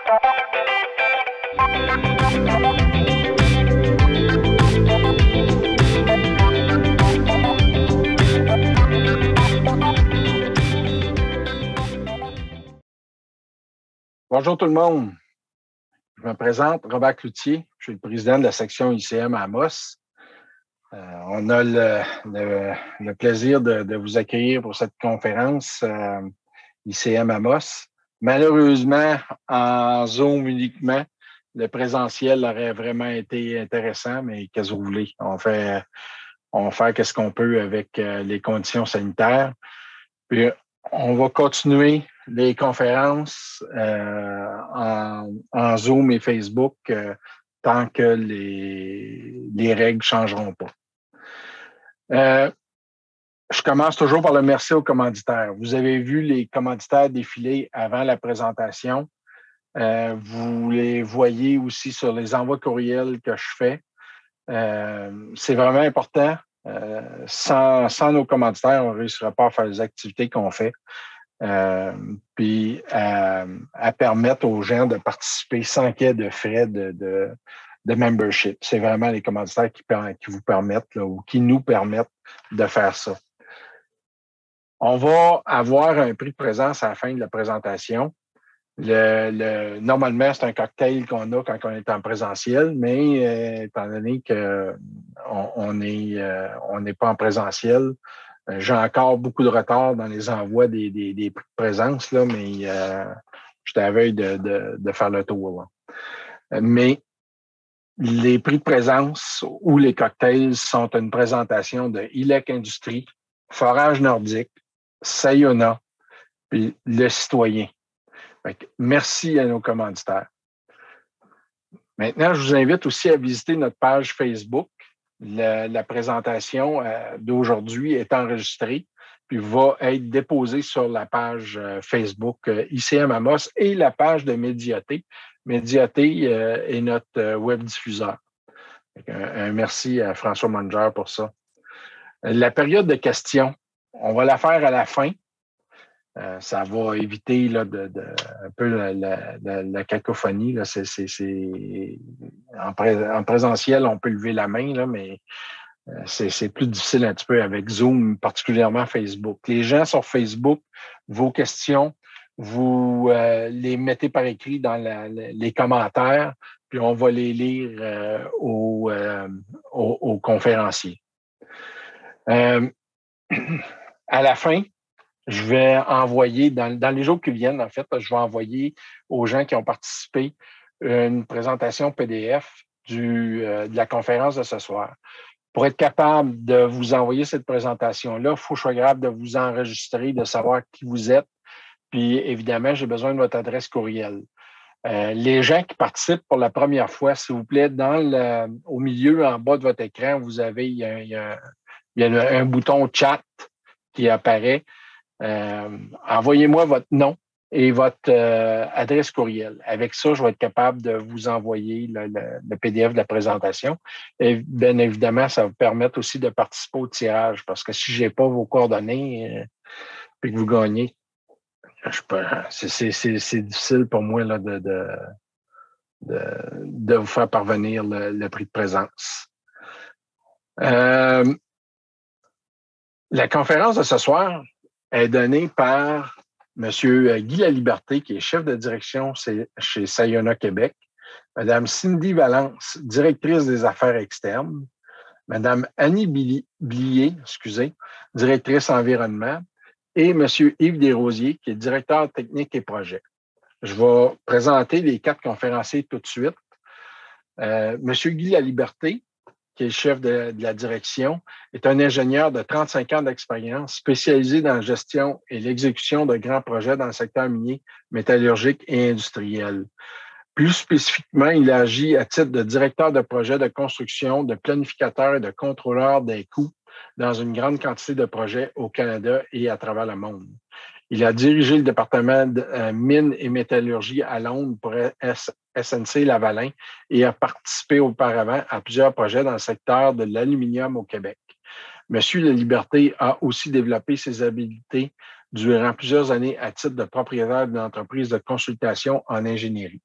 Bonjour tout le monde. Je me présente, Robert Cloutier. Je suis le président de la section ICM à Amos. On a le plaisir de vous accueillir pour cette conférence ICM Amos. Malheureusement, en Zoom uniquement, le présentiel aurait vraiment été intéressant, mais qu'est-ce que vous voulez? On fait qu'est-ce qu'on peut avec les conditions sanitaires. Puis, on va continuer les conférences en Zoom et Facebook tant que les règles ne changeront pas. Je commence toujours par le merci aux commanditaires. Vous avez vu les commanditaires défiler avant la présentation. Vous les voyez aussi sur les envois courriels que je fais. C'est vraiment important. Sans nos commanditaires, on ne réussira pas à faire les activités qu'on fait. Puis à permettre aux gens de participer sans qu'il y ait de frais de membership. C'est vraiment les commanditaires qui vous permettent là, ou qui nous permettent de faire ça. On va avoir un prix de présence à la fin de la présentation. Normalement, c'est un cocktail qu'on a quand on est en présentiel, mais étant donné qu'on n'est pas en présentiel, j'ai encore beaucoup de retard dans les envois des prix de présence, là, mais j'étais à veille de faire le tour. Là. Mais les prix de présence ou les cocktails sont une présentation de ILEC Industrie, Forage Nordique, Sayona, puis Le Citoyen. Merci à nos commanditaires. Maintenant, je vous invite aussi à visiter notre page Facebook. La présentation d'aujourd'hui est enregistrée puis va être déposée sur la page Facebook ICM Amos et la page de Médiaté. Médiaté est notre web diffuseur. Un merci à François Manger pour ça. La période de questions, on va la faire à la fin. Ça va éviter là, un peu la cacophonie. Là. En présentiel, on peut lever la main, là, mais c'est plus difficile un petit peu avec Zoom, particulièrement Facebook. Les gens sur Facebook, vos questions, vous les mettez par écrit dans les commentaires, puis on va les lire aux conférenciers. À la fin, je vais envoyer, dans les jours qui viennent, en fait, je vais envoyer aux gens qui ont participé une présentation PDF de la conférence de ce soir. Pour être capable de vous envoyer cette présentation-là, il faut que je sois capable de vous enregistrer, de savoir qui vous êtes. Puis, évidemment, j'ai besoin de votre adresse courriel. Les gens qui participent pour la première fois, s'il vous plaît, au milieu, en bas de votre écran, vous avez, il y a un bouton chat qui apparaît. Envoyez-moi votre nom et votre adresse courriel. Avec ça, je vais être capable de vous envoyer le PDF de la présentation. Et bien évidemment, ça va vous permettre aussi de participer au tirage parce que si je n'ai pas vos coordonnées puis que vous gagnez, c'est difficile pour moi là, de vous faire parvenir le prix de présence. La conférence de ce soir est donnée par M. Guy Laliberté, qui est chef de direction chez Sayona Québec, Mme Cindy Valence, directrice des affaires externes, Mme Annie Blier, directrice environnement, et M. Yves Desrosiers, qui est directeur technique et projet. Je vais présenter les 4 conférenciers tout de suite. M. Guy Laliberté, qui est le chef de la direction, est un ingénieur de 35 ans d'expérience spécialisé dans la gestion et l'exécution de grands projets dans le secteur minier, métallurgique et industriel. Plus spécifiquement, il agit à titre de directeur de projet de construction, de planificateur et de contrôleur des coûts dans une grande quantité de projets au Canada et à travers le monde. Il a dirigé le département de mines et métallurgie à Londres pour SNC-Lavalin et a participé auparavant à plusieurs projets dans le secteur de l'aluminium au Québec. Monsieur Laliberté a aussi développé ses habiletés durant plusieurs années à titre de propriétaire d'une entreprise de consultation en ingénierie.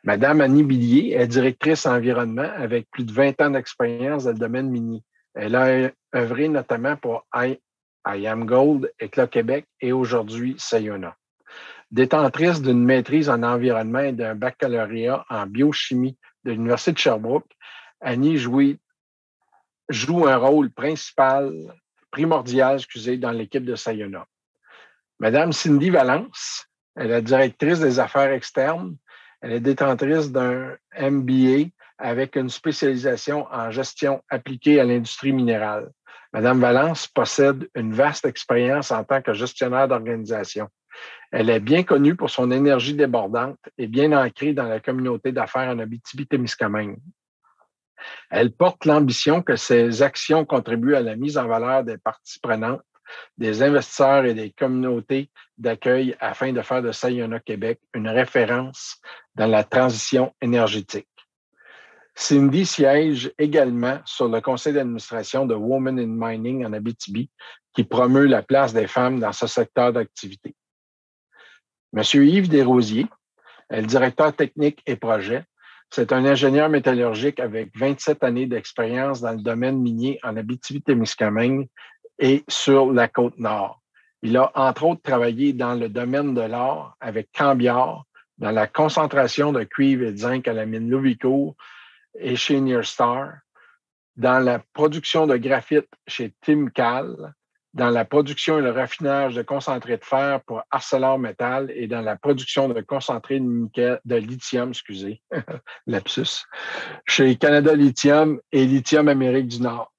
Madame Annie Billier est directrice environnement avec plus de 20 ans d'expérience dans le domaine minier. Elle a œuvré notamment pour I Am Gold, Éclat Québec et aujourd'hui Sayona. Détentrice d'une maîtrise en environnement et d'un baccalauréat en biochimie de l'Université de Sherbrooke, Annie joue un rôle primordial dans l'équipe de Sayona. Madame Cindy Valence, elle est directrice des affaires externes. Elle est détentrice d'un MBA avec une spécialisation en gestion appliquée à l'industrie minérale. Madame Valence possède une vaste expérience en tant que gestionnaire d'organisation. Elle est bien connue pour son énergie débordante et bien ancrée dans la communauté d'affaires en Abitibi-Témiscamingue. Elle porte l'ambition que ses actions contribuent à la mise en valeur des parties prenantes, des investisseurs et des communautés d'accueil afin de faire de Sayona Québec une référence dans la transition énergétique. Cindy siège également sur le conseil d'administration de Women in Mining en Abitibi, qui promeut la place des femmes dans ce secteur d'activité. Monsieur Yves Desrosiers est le directeur technique et projet. C'est un ingénieur métallurgique avec 27 années d'expérience dans le domaine minier en Abitibi-Témiscamingue et sur la Côte-Nord. Il a entre autres travaillé dans le domaine de l'or avec Cambiard, dans la concentration de cuivre et de zinc à la mine Louvicourt et chez Nearstar, dans la production de graphite chez Timcal, dans la production et le raffinage de concentré de fer pour ArcelorMittal et dans la production de concentré de lithium, lapsus, chez Canada Lithium et Lithium Amérique du Nord.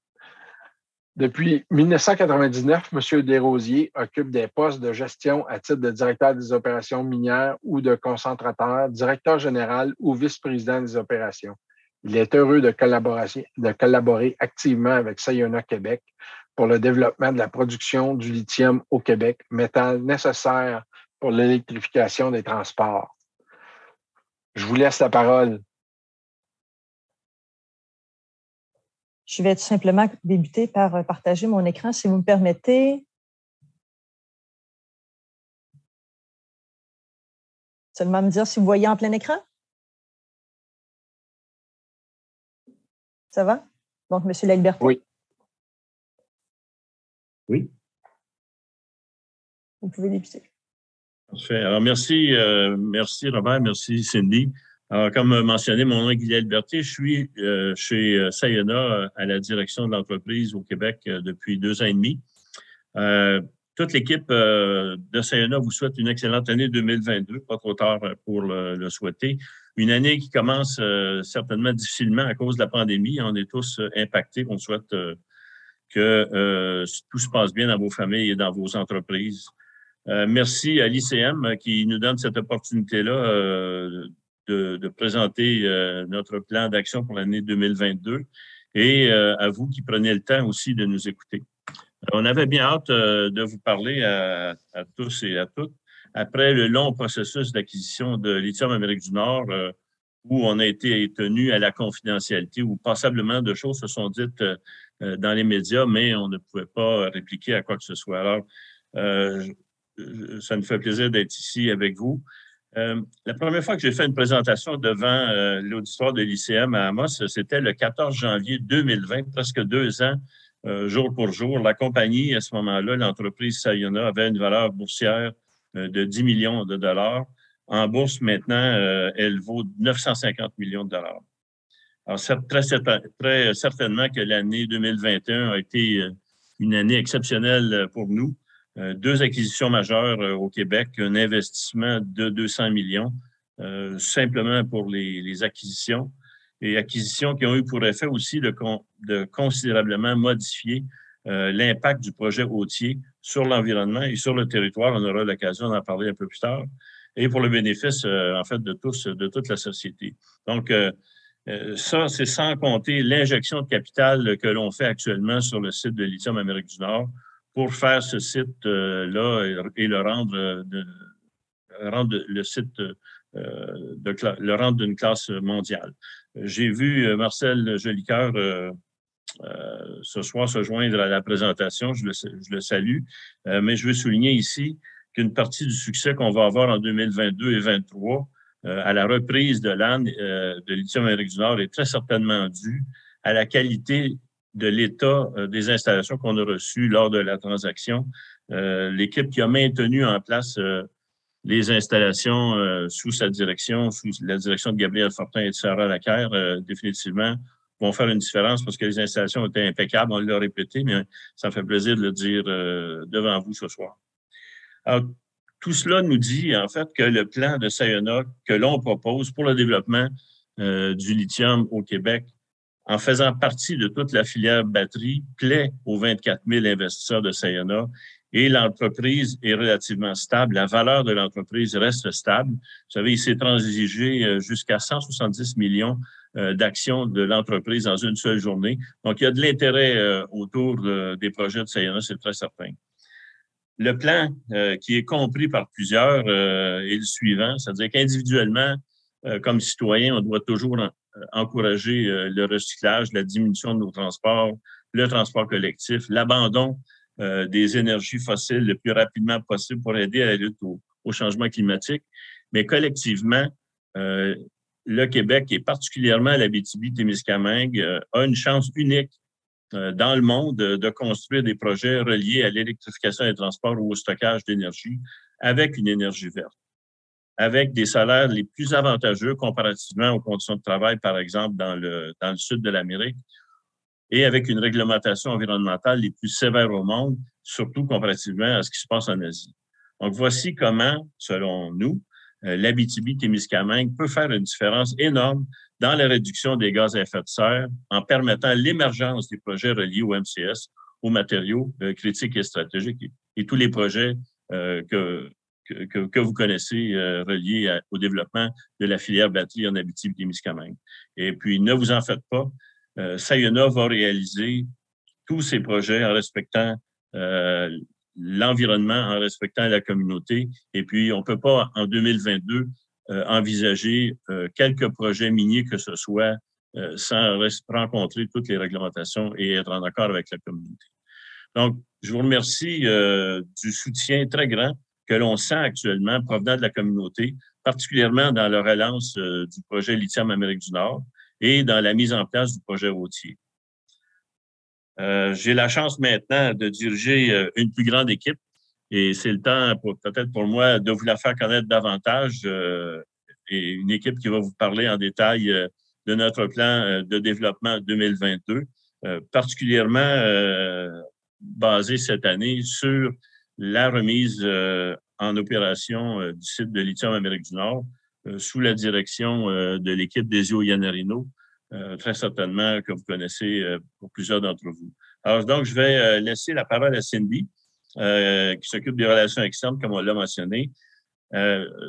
Depuis 1999, M. Desrosiers occupe des postes de gestion à titre de directeur des opérations minières ou de concentrateur, directeur général ou vice-président des opérations. Il est heureux de collaborer activement avec Sayona Québec pour le développement de la production du lithium au Québec, métal nécessaire pour l'électrification des transports. Je vous laisse la parole. Je vais tout simplement débuter par partager mon écran, si vous me permettez. Seulement me dire si vous voyez en plein écran. Ça va? Donc, M. Laliberté? Oui. Oui. Vous pouvez débuter. Parfait. Alors, merci Robert, merci Cindy. Alors, comme mentionné, mon nom est Guy Laliberté. Je suis chez Sayona à la direction de l'entreprise au Québec depuis 2 ans et demi. Toute l'équipe de Sayona vous souhaite une excellente année 2022, pas trop tard pour le souhaiter. Une année qui commence certainement difficilement à cause de la pandémie. On est tous impactés. On souhaite que tout se passe bien dans vos familles et dans vos entreprises. Merci à l'ICM qui nous donne cette opportunité-là de présenter notre plan d'action pour l'année 2022 et à vous qui prenez le temps aussi de nous écouter. On avait bien hâte de vous parler à tous et à toutes après le long processus d'acquisition de Lithium Amérique du Nord où on a été tenu à la confidentialité, où passablement de choses se sont dites dans les médias, mais on ne pouvait pas répliquer à quoi que ce soit. Alors, ça nous fait plaisir d'être ici avec vous. La première fois que j'ai fait une présentation devant l'auditoire de l'ICM à Amos, c'était le 14 janvier 2020, presque 2 ans, jour pour jour. La compagnie, à ce moment-là, l'entreprise Sayona, avait une valeur boursière de 10 millions de dollars. En bourse, maintenant, elle vaut 950 millions de dollars. Alors, très certainement que l'année 2021 a été une année exceptionnelle pour nous. 2 acquisitions majeures au Québec, un investissement de 200 millions simplement pour les acquisitions et acquisitions qui ont eu pour effet aussi de considérablement modifier l'impact du projet hôtier sur l'environnement et sur le territoire. On aura l'occasion d'en parler un peu plus tard et pour le bénéfice en fait de toute la société. Donc, ça, c'est sans compter l'injection de capital que l'on fait actuellement sur le site de Lithium Amérique du Nord pour faire ce site-là et le rendre d'une classe mondiale. J'ai vu Marcel Jolicoeur ce soir se joindre à la présentation. Je le salue, mais je veux souligner ici qu'une partie du succès qu'on va avoir en 2022 et 2023 à la reprise de l'âne de Lithium-Amérique du Nord est très certainement due à la qualité de l'état des installations qu'on a reçues lors de la transaction. L'équipe qui a maintenu en place les installations sous sa direction, sous la direction de Gabriel Fortin et de Sarah Lacaire, définitivement, vont faire une différence parce que les installations étaient impeccables, on l'a répété, mais ça me fait plaisir de le dire devant vous ce soir. Alors, tout cela nous dit, en fait, que le plan de Sayona que l'on propose pour le développement du lithium au Québec, en faisant partie de toute la filière batterie, plaît aux 24 000 investisseurs de Sayona et l'entreprise est relativement stable. La valeur de l'entreprise reste stable. Vous savez, il s'est transigé jusqu'à 170 millions d'actions de l'entreprise dans une seule journée. Donc, il y a de l'intérêt autour des projets de Sayona, c'est très certain. Le plan qui est compris par plusieurs est le suivant, c'est-à-dire qu'individuellement, comme citoyen, on doit toujours encourager le recyclage, la diminution de nos transports, le transport collectif, l'abandon des énergies fossiles le plus rapidement possible pour aider à la lutte au changement climatique. Mais collectivement, le Québec, et particulièrement l'Abitibi-Témiscamingue, a une chance unique dans le monde de construire des projets reliés à l'électrification des transports ou au stockage d'énergie avec une énergie verte, avec des salaires les plus avantageux comparativement aux conditions de travail, par exemple, dans le sud de l'Amérique, et avec une réglementation environnementale les plus sévères au monde, surtout comparativement à ce qui se passe en Asie. Donc, voici comment, selon nous, l'Abitibi-Témiscamingue peut faire une différence énorme dans la réduction des gaz à effet de serre en permettant l'émergence des projets reliés au MCS, aux matériaux critiques et stratégiques et tous les projets que vous connaissez reliés au développement de la filière batterie en Abitibi-Témiscamingue. Et puis, ne vous en faites pas, Sayona va réaliser tous ces projets en respectant l'environnement, en respectant la communauté. Et puis, on ne peut pas, en 2022, envisager quelques projets miniers que ce soit sans rencontrer toutes les réglementations et être en accord avec la communauté. Donc, je vous remercie du soutien très grand que l'on sent actuellement provenant de la communauté, particulièrement dans la relance du projet Lithium Amérique du Nord et dans la mise en place du projet routier. J'ai la chance maintenant de diriger une plus grande équipe et c'est le temps peut-être pour moi de vous la faire connaître davantage et une équipe qui va vous parler en détail de notre plan de développement 2022, particulièrement basé cette année sur la remise en opération du site de Lithium Amérique du Nord sous la direction de l'équipe d'Ezio Iannarino, très certainement que vous connaissez pour plusieurs d'entre vous. Alors donc, je vais laisser la parole à Cindy, qui s'occupe des relations externes, comme on l'a mentionné,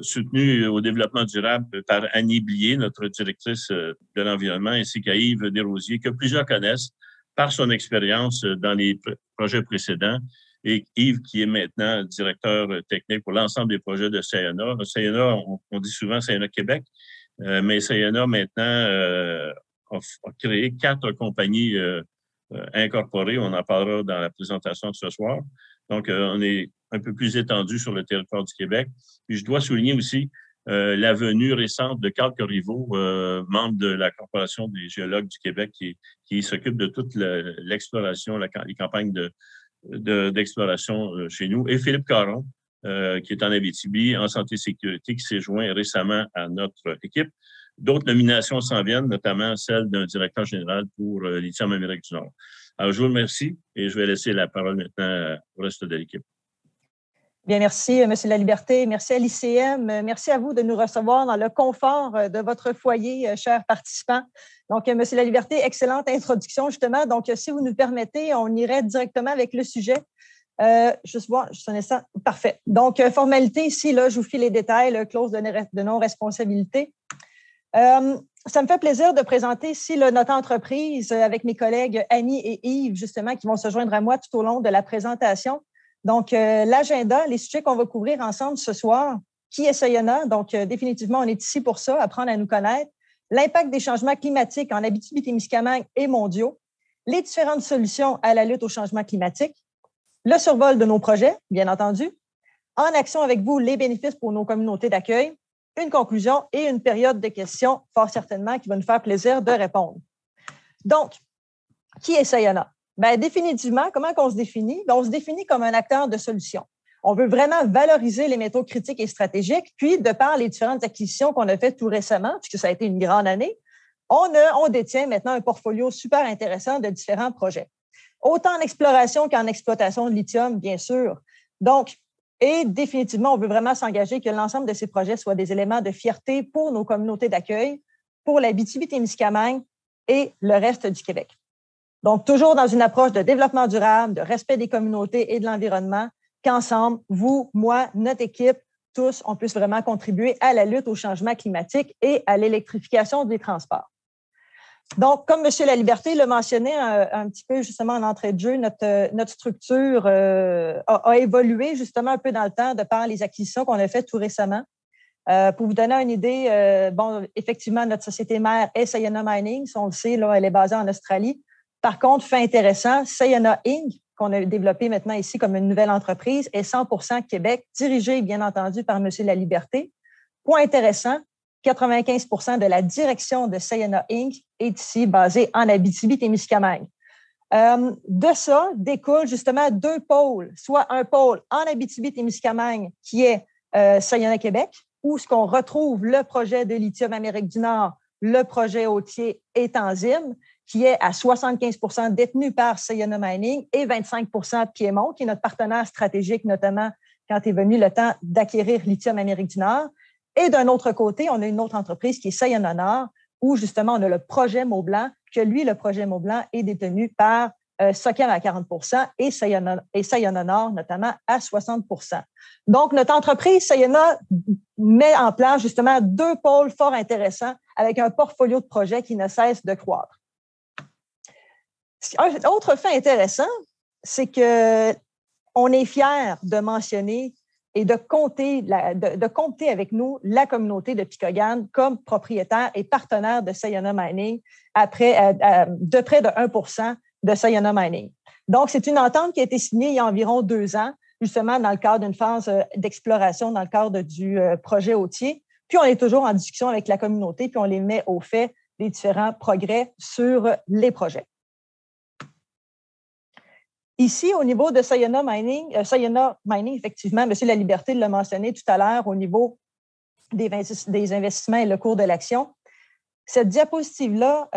soutenue au développement durable par Annie Blier, notre directrice de l'environnement, ainsi qu'à Yves Desrosiers, que plusieurs connaissent par son expérience dans les projets précédents, et Yves, qui est maintenant directeur technique pour l'ensemble des projets de Sayona. Sayona, on dit souvent Sayona Québec, mais Sayona maintenant a créé 4 compagnies incorporées. On en parlera dans la présentation de ce soir. Donc, on est un peu plus étendu sur le territoire du Québec. Puis, je dois souligner aussi la venue récente de Carl Corriveau, membre de la Corporation des géologues du Québec, qui s'occupe de toute l'exploration, les campagnes d'exploration chez nous, et Philippe Caron, qui est en Abitibi, en santé et sécurité, qui s'est joint récemment à notre équipe. D'autres nominations s'en viennent, notamment celle d'un directeur général pour Lithium Amérique du Nord. Alors, je vous remercie et je vais laisser la parole maintenant au reste de l'équipe. Bien, merci, M. Laliberté. Merci à l'ICM. Merci à vous de nous recevoir dans le confort de votre foyer, chers participants. Donc, M. Laliberté, excellente introduction, justement. Donc, si vous nous permettez, on irait directement avec le sujet. Juste voir, je sonnais ça. Parfait. Donc, formalité ici, là, je vous file les détails, clause de non-responsabilité. Ça me fait plaisir de présenter ici notre entreprise avec mes collègues Annie et Yves, justement, qui vont se joindre à moi tout au long de la présentation. Donc, l'agenda, les sujets qu'on va couvrir ensemble ce soir, qui est Sayona? Donc, définitivement, on est ici pour ça, apprendre à nous connaître. L'impact des changements climatiques en Abitibi-Témiscamingue et mondiaux, les différentes solutions à la lutte au changement climatique, le survol de nos projets, bien entendu, en action avec vous, les bénéfices pour nos communautés d'accueil, une conclusion et une période de questions, fort certainement, qui va nous faire plaisir de répondre. Donc, qui est Sayona? Bien, définitivement, comment on se définit? Bien, on se définit comme un acteur de solution. On veut vraiment valoriser les métaux critiques et stratégiques, puis de par les différentes acquisitions qu'on a faites tout récemment, puisque ça a été une grande année, on détient maintenant un portfolio super intéressant de différents projets. Autant en exploration qu'en exploitation de lithium, bien sûr. Donc, et définitivement, on veut vraiment s'engager que l'ensemble de ces projets soient des éléments de fierté pour nos communautés d'accueil, pour la Abitibi-Témiscamingue et le reste du Québec. Donc, toujours dans une approche de développement durable, de respect des communautés et de l'environnement, qu'ensemble, vous, moi, notre équipe, tous, on puisse vraiment contribuer à la lutte au changement climatique et à l'électrification des transports. Donc, comme M. Laliberté l'a mentionné un petit peu justement en entrée de jeu, notre structure a évolué justement un peu dans le temps de par les acquisitions qu'on a faites tout récemment. Pour vous donner une idée, bon, effectivement, notre société mère est Sayona Mining. On le sait, là, elle est basée en Australie. Par contre, fait intéressant, Sayona Inc., qu'on a développé maintenant ici comme une nouvelle entreprise, est 100% Québec, dirigée, bien entendu, par M. Laliberté. Point intéressant, 95% de la direction de Sayona Inc. est ici basée en Abitibi-Témiscamingue. De ça découle justement deux pôles, soit un pôle en Abitibi-Témiscamingue qui est Sayona Québec, où ce qu'on retrouve le projet de lithium Amérique du Nord, le projet hôtier et Tanzim, qui est à 75% détenu par Sayona Mining et 25% Piémont, qui est notre partenaire stratégique, notamment quand est venu le temps d'acquérir lithium Amérique du Nord. Et d'un autre côté, on a une autre entreprise qui est Sayona Nord, où justement on a le projet Mont-Blanc, que lui, le projet Mont-Blanc, est détenu par Socam à 40% et Sayona Nord, notamment, à 60%. Donc, notre entreprise Sayona met en place justement deux pôles fort intéressants avec un portfolio de projets qui ne cesse de croître. Un autre fait intéressant, c'est qu'on est fiers de mentionner et de compter avec nous la communauté de Picogan comme propriétaire et partenaire de Sayona Mining de près de 1% de Sayona Mining. Donc, c'est une entente qui a été signée il y a environ 2 ans, justement dans le cadre d'une phase d'exploration dans le cadre du projet hôtier. Puis, on est toujours en discussion avec la communauté, puis on les met au fait des différents progrès sur les projets. Ici, au niveau de Sayona Mining, effectivement, M. Laliberté l'a mentionné tout à l'heure au niveau des investissements et le cours de l'action. Cette diapositive-là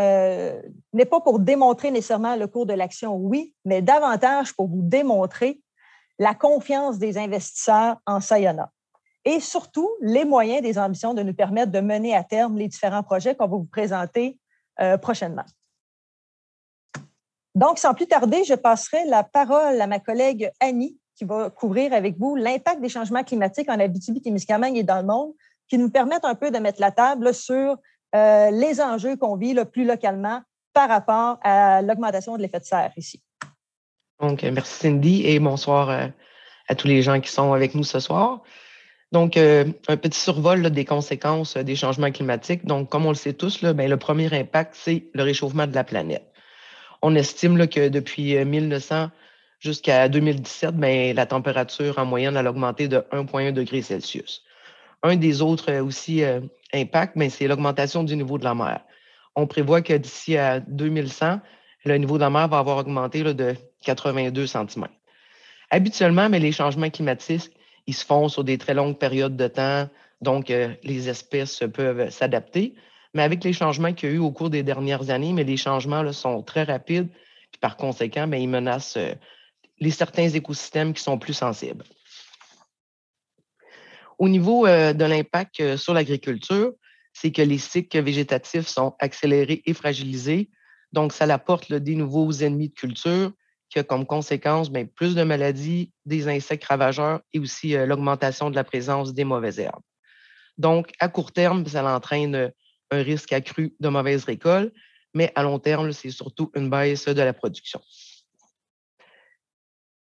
n'est pas pour démontrer nécessairement le cours de l'action, oui, mais davantage pour vous démontrer la confiance des investisseurs en Sayona et surtout les moyens des ambitions de nous permettre de mener à terme les différents projets qu'on va vous présenter prochainement. Donc, sans plus tarder, je passerai la parole à ma collègue Annie, qui va couvrir avec vous l'impact des changements climatiques en Abitibi-Témiscamingue et dans le monde, qui nous permettent un peu de mettre la table sur les enjeux qu'on vit plus localement par rapport à l'augmentation de l'effet de serre ici. Donc, merci Cindy et bonsoir à tous les gens qui sont avec nous ce soir. Donc, un petit survol des conséquences des changements climatiques. Donc, comme on le sait tous, le premier impact, c'est le réchauffement de la planète. On estime que depuis 1900 jusqu'à 2017, la température en moyenne a augmenté de 1,1 degré Celsius. Un des autres aussi impacts, c'est l'augmentation du niveau de la mer. On prévoit que d'ici à 2100, le niveau de la mer va avoir augmenté de 82 cm. Habituellement, les changements climatiques, ils se font sur des très longues périodes de temps, donc les espèces peuvent s'adapter. Mais avec les changements qu'il y a eu au cours des dernières années, les changements sont très rapides, puis par conséquent, ils menacent certains écosystèmes qui sont plus sensibles. Au niveau de l'impact sur l'agriculture, c'est que les cycles végétatifs sont accélérés et fragilisés. Donc, ça apporte des nouveaux ennemis de culture qui a comme conséquence plus de maladies, des insectes ravageurs et aussi l'augmentation de la présence des mauvaises herbes. Donc, à court terme, ça entraîne un risque accru de mauvaise récolte, mais à long terme, c'est surtout une baisse de la production.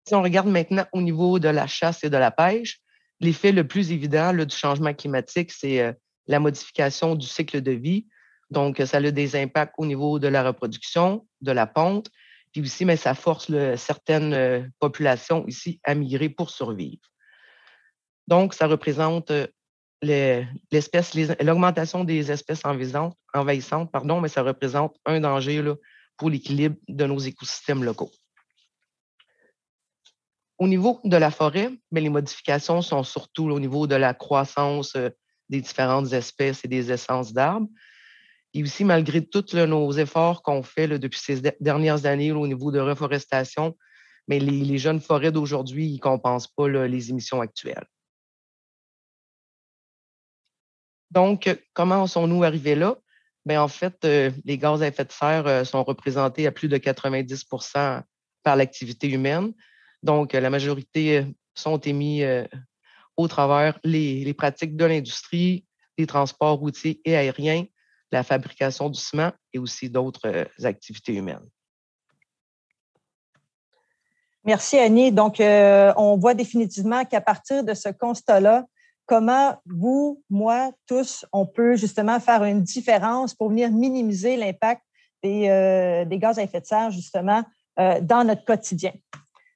Si on regarde maintenant au niveau de la chasse et de la pêche, l'effet le plus évident du changement climatique, c'est la modification du cycle de vie. Donc, ça a des impacts au niveau de la reproduction, de la ponte, puis aussi, ça force certaines populations ici à migrer pour survivre. Donc, ça représente l'augmentation des espèces envahissantes, mais ça représente un danger là, pour l'équilibre de nos écosystèmes locaux. Au niveau de la forêt, les modifications sont surtout au niveau de la croissance des différentes espèces et des essences d'arbres. Et aussi, malgré tous nos efforts qu'on fait là, depuis ces dernières années là, au niveau de reforestation, mais les jeunes forêts d'aujourd'hui ne compensent pas là, les émissions actuelles. Donc, comment sont-nous arrivés là? Bien, en fait, les gaz à effet de serre sont représentés à plus de 90% par l'activité humaine. Donc, la majorité sont émis au travers les pratiques de l'industrie, les transports routiers et aériens, la fabrication du ciment et aussi d'autres activités humaines. Merci, Annie. Donc, on voit définitivement qu'à partir de ce constat-là, comment vous, moi, tous, on peut justement faire une différence pour venir minimiser l'impact des gaz à effet de serre, justement, dans notre quotidien.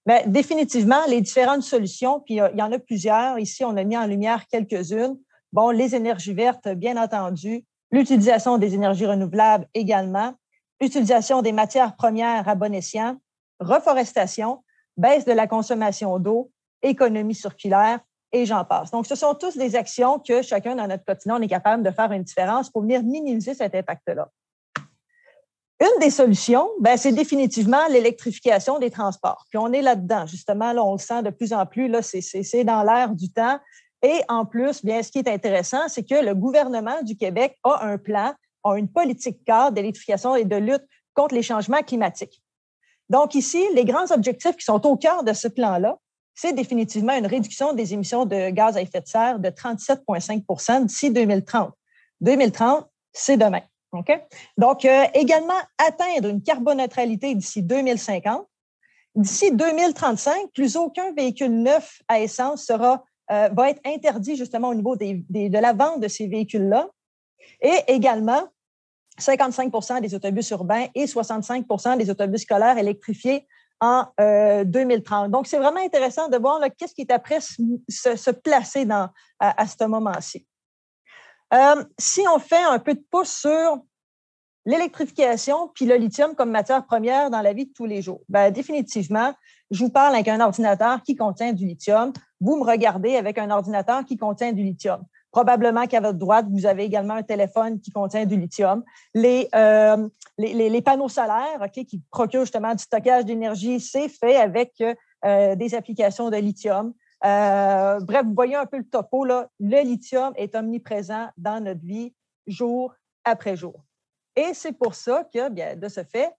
Bien, définitivement, les différentes solutions, puis il y en a plusieurs. Ici, on a mis en lumière quelques-unes. Bon, les énergies vertes, bien entendu, l'utilisation des énergies renouvelables également, l'utilisation des matières premières à bon escient, reforestation, baisse de la consommation d'eau, économie circulaire, et j'en passe. Donc, ce sont tous des actions que chacun dans notre quotidien, on est capable de faire une différence pour venir minimiser cet impact-là. Une des solutions, bien, c'est définitivement l'électrification des transports. Puis on est là-dedans, justement, là, on le sent de plus en plus, là, c'est dans l'air du temps. Et en plus, bien, ce qui est intéressant, c'est que le gouvernement du Québec a un plan, a une politique cadre d'électrification et de lutte contre les changements climatiques. Donc ici, les grands objectifs qui sont au cœur de ce plan-là, c'est définitivement une réduction des émissions de gaz à effet de serre de 37,5 % d'ici 2030. 2030, c'est demain. Okay? Donc, également atteindre une carboneutralité d'ici 2050. D'ici 2035, plus aucun véhicule neuf à essence va être interdit justement au niveau de la vente de ces véhicules-là. Et également, 55 % des autobus urbains et 65 % des autobus scolaires électrifiés en 2030. Donc, c'est vraiment intéressant de voir qu'est-ce qui est après se placer à ce moment-ci. Si on fait un peu de pouce sur l'électrification puis le lithium comme matière première dans la vie de tous les jours, bien, définitivement, je vous parle avec un ordinateur qui contient du lithium. Vous me regardez avec un ordinateur qui contient du lithium. Probablement qu'à votre droite, vous avez également un téléphone qui contient du lithium. Les panneaux solaires, okay, qui procurent justement du stockage d'énergie, c'est fait avec des applications de lithium. Bref, vous voyez un peu le topo, là. Le lithium est omniprésent dans notre vie jour après jour. Et c'est pour ça que, bien, de ce fait,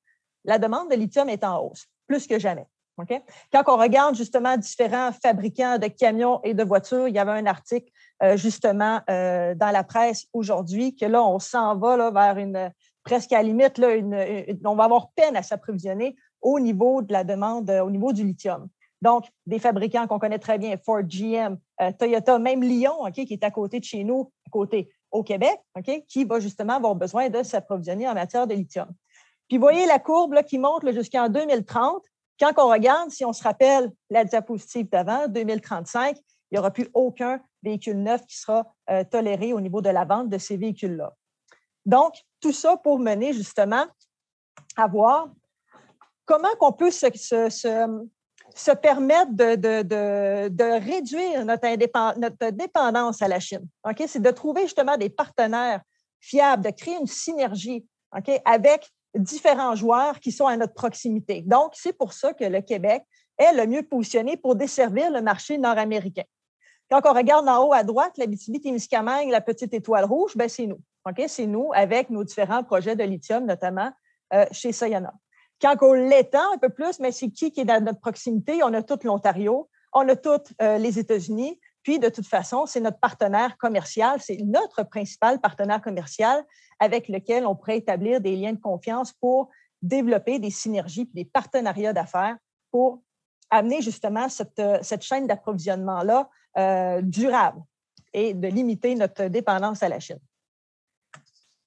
la demande de lithium est en hausse, plus que jamais. Okay? Quand on regarde justement différents fabricants de camions et de voitures, il y avait un article justement dans la presse aujourd'hui que là, on s'en va là, vers presque à la limite, là, on va avoir peine à s'approvisionner au niveau de la demande, au niveau du lithium. Donc, des fabricants qu'on connaît très bien, Ford, GM, Toyota, même Lyon, okay, qui est à côté de chez nous, à côté au Québec, okay, qui va justement avoir besoin de s'approvisionner en matière de lithium. Puis, vous voyez la courbe là, qui monte jusqu'en 2030. Quand on regarde, si on se rappelle la diapositive d'avant, 2035, il n'y aura plus aucun véhicule neuf qui sera toléré au niveau de la vente de ces véhicules-là. Donc, tout ça pour mener justement à voir comment on peut se permettre de réduire notre dépendance à la Chine. Okay? C'est de trouver justement des partenaires fiables, de créer une synergie, okay, avec différents joueurs qui sont à notre proximité. Donc, c'est pour ça que le Québec est le mieux positionné pour desservir le marché nord-américain. Quand on regarde en haut à droite, l'Abitibi-Témiscamingue, la petite étoile rouge, bien, c'est nous. Okay? C'est nous avec nos différents projets de lithium, notamment chez Sayona. Quand on l'étend un peu plus, mais c'est qui est dans notre proximité? On a tout l'Ontario, on a tous les États-Unis, puis de toute façon, c'est notre partenaire commercial, c'est notre principal partenaire commercial avec lequel on pourrait établir des liens de confiance pour développer des synergies puis des partenariats d'affaires pour amener justement cette chaîne d'approvisionnement-là durable et de limiter notre dépendance à la Chine.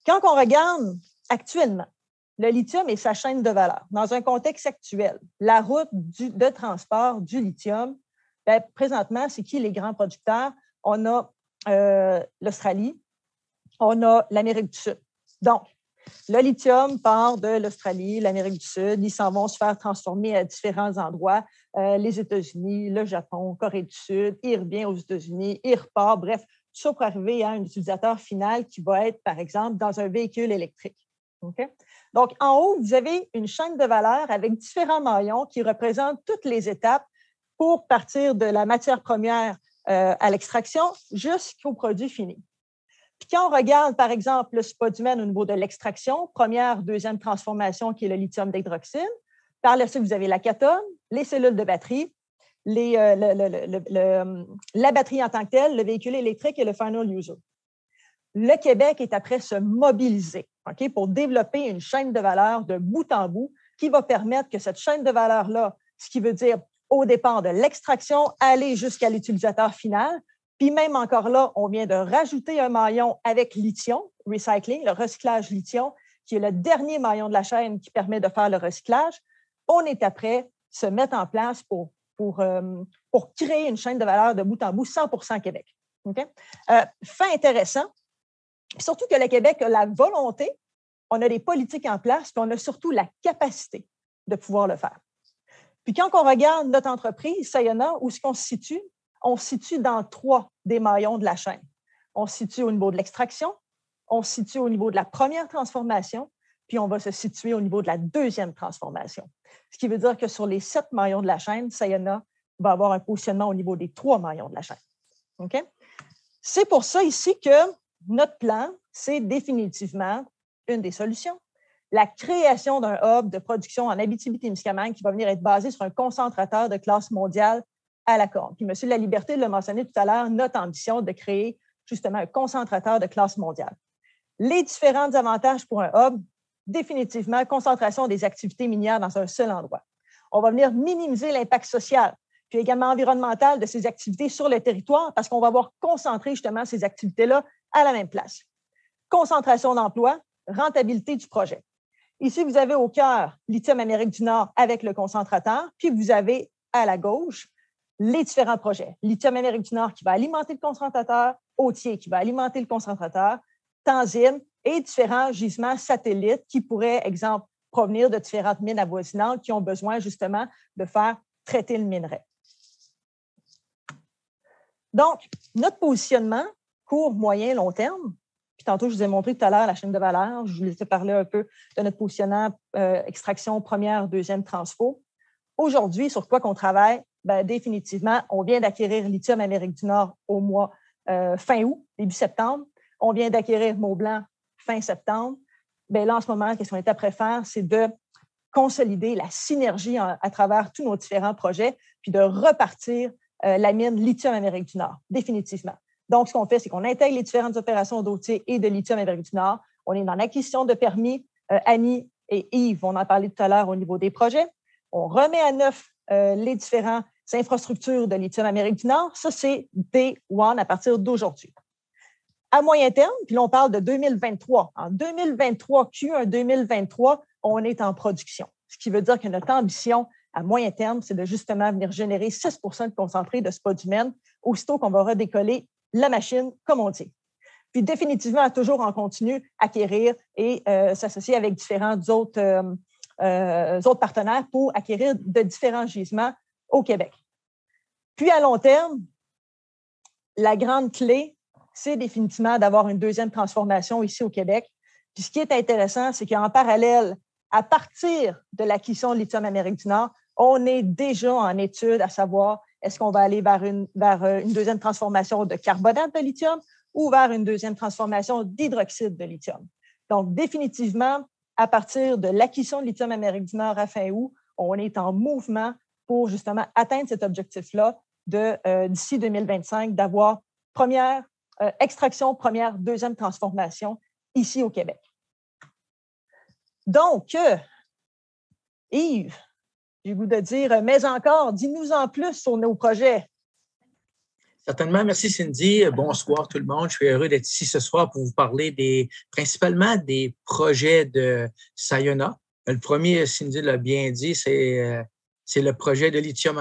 Quand on regarde actuellement le lithium et sa chaîne de valeur, dans un contexte actuel, la route de transport du lithium, bien, présentement, c'est qui les grands producteurs? On a l'Australie, on a l'Amérique du Sud. Donc, le lithium part de l'Australie, l'Amérique du Sud. Ils s'en vont se faire transformer à différents endroits, les États-Unis, le Japon, Corée du Sud. Il revient aux États-Unis, il repart. Bref, tout ça pour arriver à un utilisateur final qui va être, par exemple, dans un véhicule électrique. Okay? Donc, en haut, vous avez une chaîne de valeur avec différents maillons qui représentent toutes les étapes pour partir de la matière première à l'extraction jusqu'au produit fini. Puis quand on regarde, par exemple, le spodumène au niveau de l'extraction, première, deuxième transformation qui est le lithium d'hydroxyde. Par la suite, vous avez la cathode, les cellules de batterie, la batterie en tant que telle, le véhicule électrique et le final user. Le Québec est après se mobiliser pour développer une chaîne de valeur de bout en bout qui va permettre que cette chaîne de valeur-là, ce qui veut dire au départ de l'extraction, aller jusqu'à l'utilisateur final. Puis même encore là, on vient de rajouter un maillon avec lithium, recycling, le recyclage lithium, qui est le dernier maillon de la chaîne qui permet de faire le recyclage. On est après se mettre en place pour créer une chaîne de valeur de bout en bout, 100% Québec. Okay? Fait intéressant, surtout que le Québec a la volonté, on a des politiques en place, puis on a surtout la capacité de pouvoir le faire. Puis quand on regarde notre entreprise, Sayona, où est-ce qu'on se situe? On se situe dans 3 des maillons de la chaîne. On se situe au niveau de l'extraction, on se situe au niveau de la première transformation, puis on va se situer au niveau de la deuxième transformation. Ce qui veut dire que sur les 7 maillons de la chaîne, Sayona va avoir un positionnement au niveau des 3 maillons de la chaîne. Okay? C'est pour ça ici que notre plan, c'est définitivement une des solutions. La création d'un hub de production en Abitibi-Témiscamingue qui va venir être basé sur un concentrateur de classe mondiale à la corne. Puis M. Laliberté l'a mentionné tout à l'heure, notre ambition de créer justement un concentrateur de classe mondiale. Les différents avantages pour un hub, définitivement, concentration des activités minières dans un seul endroit. On va venir minimiser l'impact social, puis également environnemental de ces activités sur le territoire parce qu'on va avoir concentré justement ces activités-là à la même place. Concentration d'emploi, rentabilité du projet. Ici, vous avez au cœur Lithium Amérique du Nord avec le concentrateur, puis vous avez à la gauche les différents projets. Lithium Amérique du Nord qui va alimenter le concentrateur, Autier qui va alimenter le concentrateur, Tanzim et différents gisements satellites qui pourraient, exemple, provenir de différentes mines avoisinantes qui ont besoin justement de faire traiter le minerai. Donc, notre positionnement, court, moyen, long terme, puis tantôt, je vous ai montré tout à l'heure la chaîne de valeur. Je vous ai parlé un peu de notre positionnement extraction première, deuxième transfo. Aujourd'hui, sur quoi qu'on travaille? Bien, définitivement, on vient d'acquérir Lithium Amérique du Nord au mois fin août, début septembre. On vient d'acquérir Mont-Blanc fin septembre. Bien, là, en ce moment, qu'est-ce qu'on est après faire? C'est de consolider la synergie à travers tous nos différents projets, puis de repartir la mine Lithium Amérique du Nord, définitivement. Donc, ce qu'on fait, c'est qu'on intègre les différentes opérations d'Autier et de Lithium Amérique du Nord. On est dans l'acquisition de permis. Annie et Yves, on en parlait tout à l'heure au niveau des projets. On remet à neuf les différentes infrastructures de Lithium Amérique du Nord. Ça, c'est Day One à partir d'aujourd'hui. À moyen terme, puis là, on parle de 2023. En 2023, Q1 2023, on est en production. Ce qui veut dire que notre ambition à moyen terme, c'est de justement venir générer 6 % de concentré de spodumène aussitôt qu'on va redécoller la machine, comme on dit. Puis définitivement, toujours en continu, acquérir et s'associer avec différents autres partenaires pour acquérir de différents gisements au Québec. Puis à long terme, la grande clé, c'est définitivement d'avoir une deuxième transformation ici au Québec. Puis ce qui est intéressant, c'est qu'en parallèle, à partir de l'acquisition de Lithium Amérique du Nord, on est déjà en étude à savoir est-ce qu'on va aller vers une deuxième transformation de carbonate de lithium ou vers une deuxième transformation d'hydroxyde de lithium. Donc, définitivement, à partir de l'acquisition de Lithium Amérique du Nord à fin août, on est en mouvement pour justement atteindre cet objectif-là d'ici 2025, d'avoir première extraction, première, deuxième transformation ici au Québec. Donc, Yves, j'ai le goût de dire, mais encore, dis-nous en plus sur nos projets. Certainement. Merci, Cindy. Bonsoir tout le monde. Je suis heureux d'être ici ce soir pour vous parler principalement des projets de Sayona. Le premier, Cindy l'a bien dit, c'est le projet de Lithium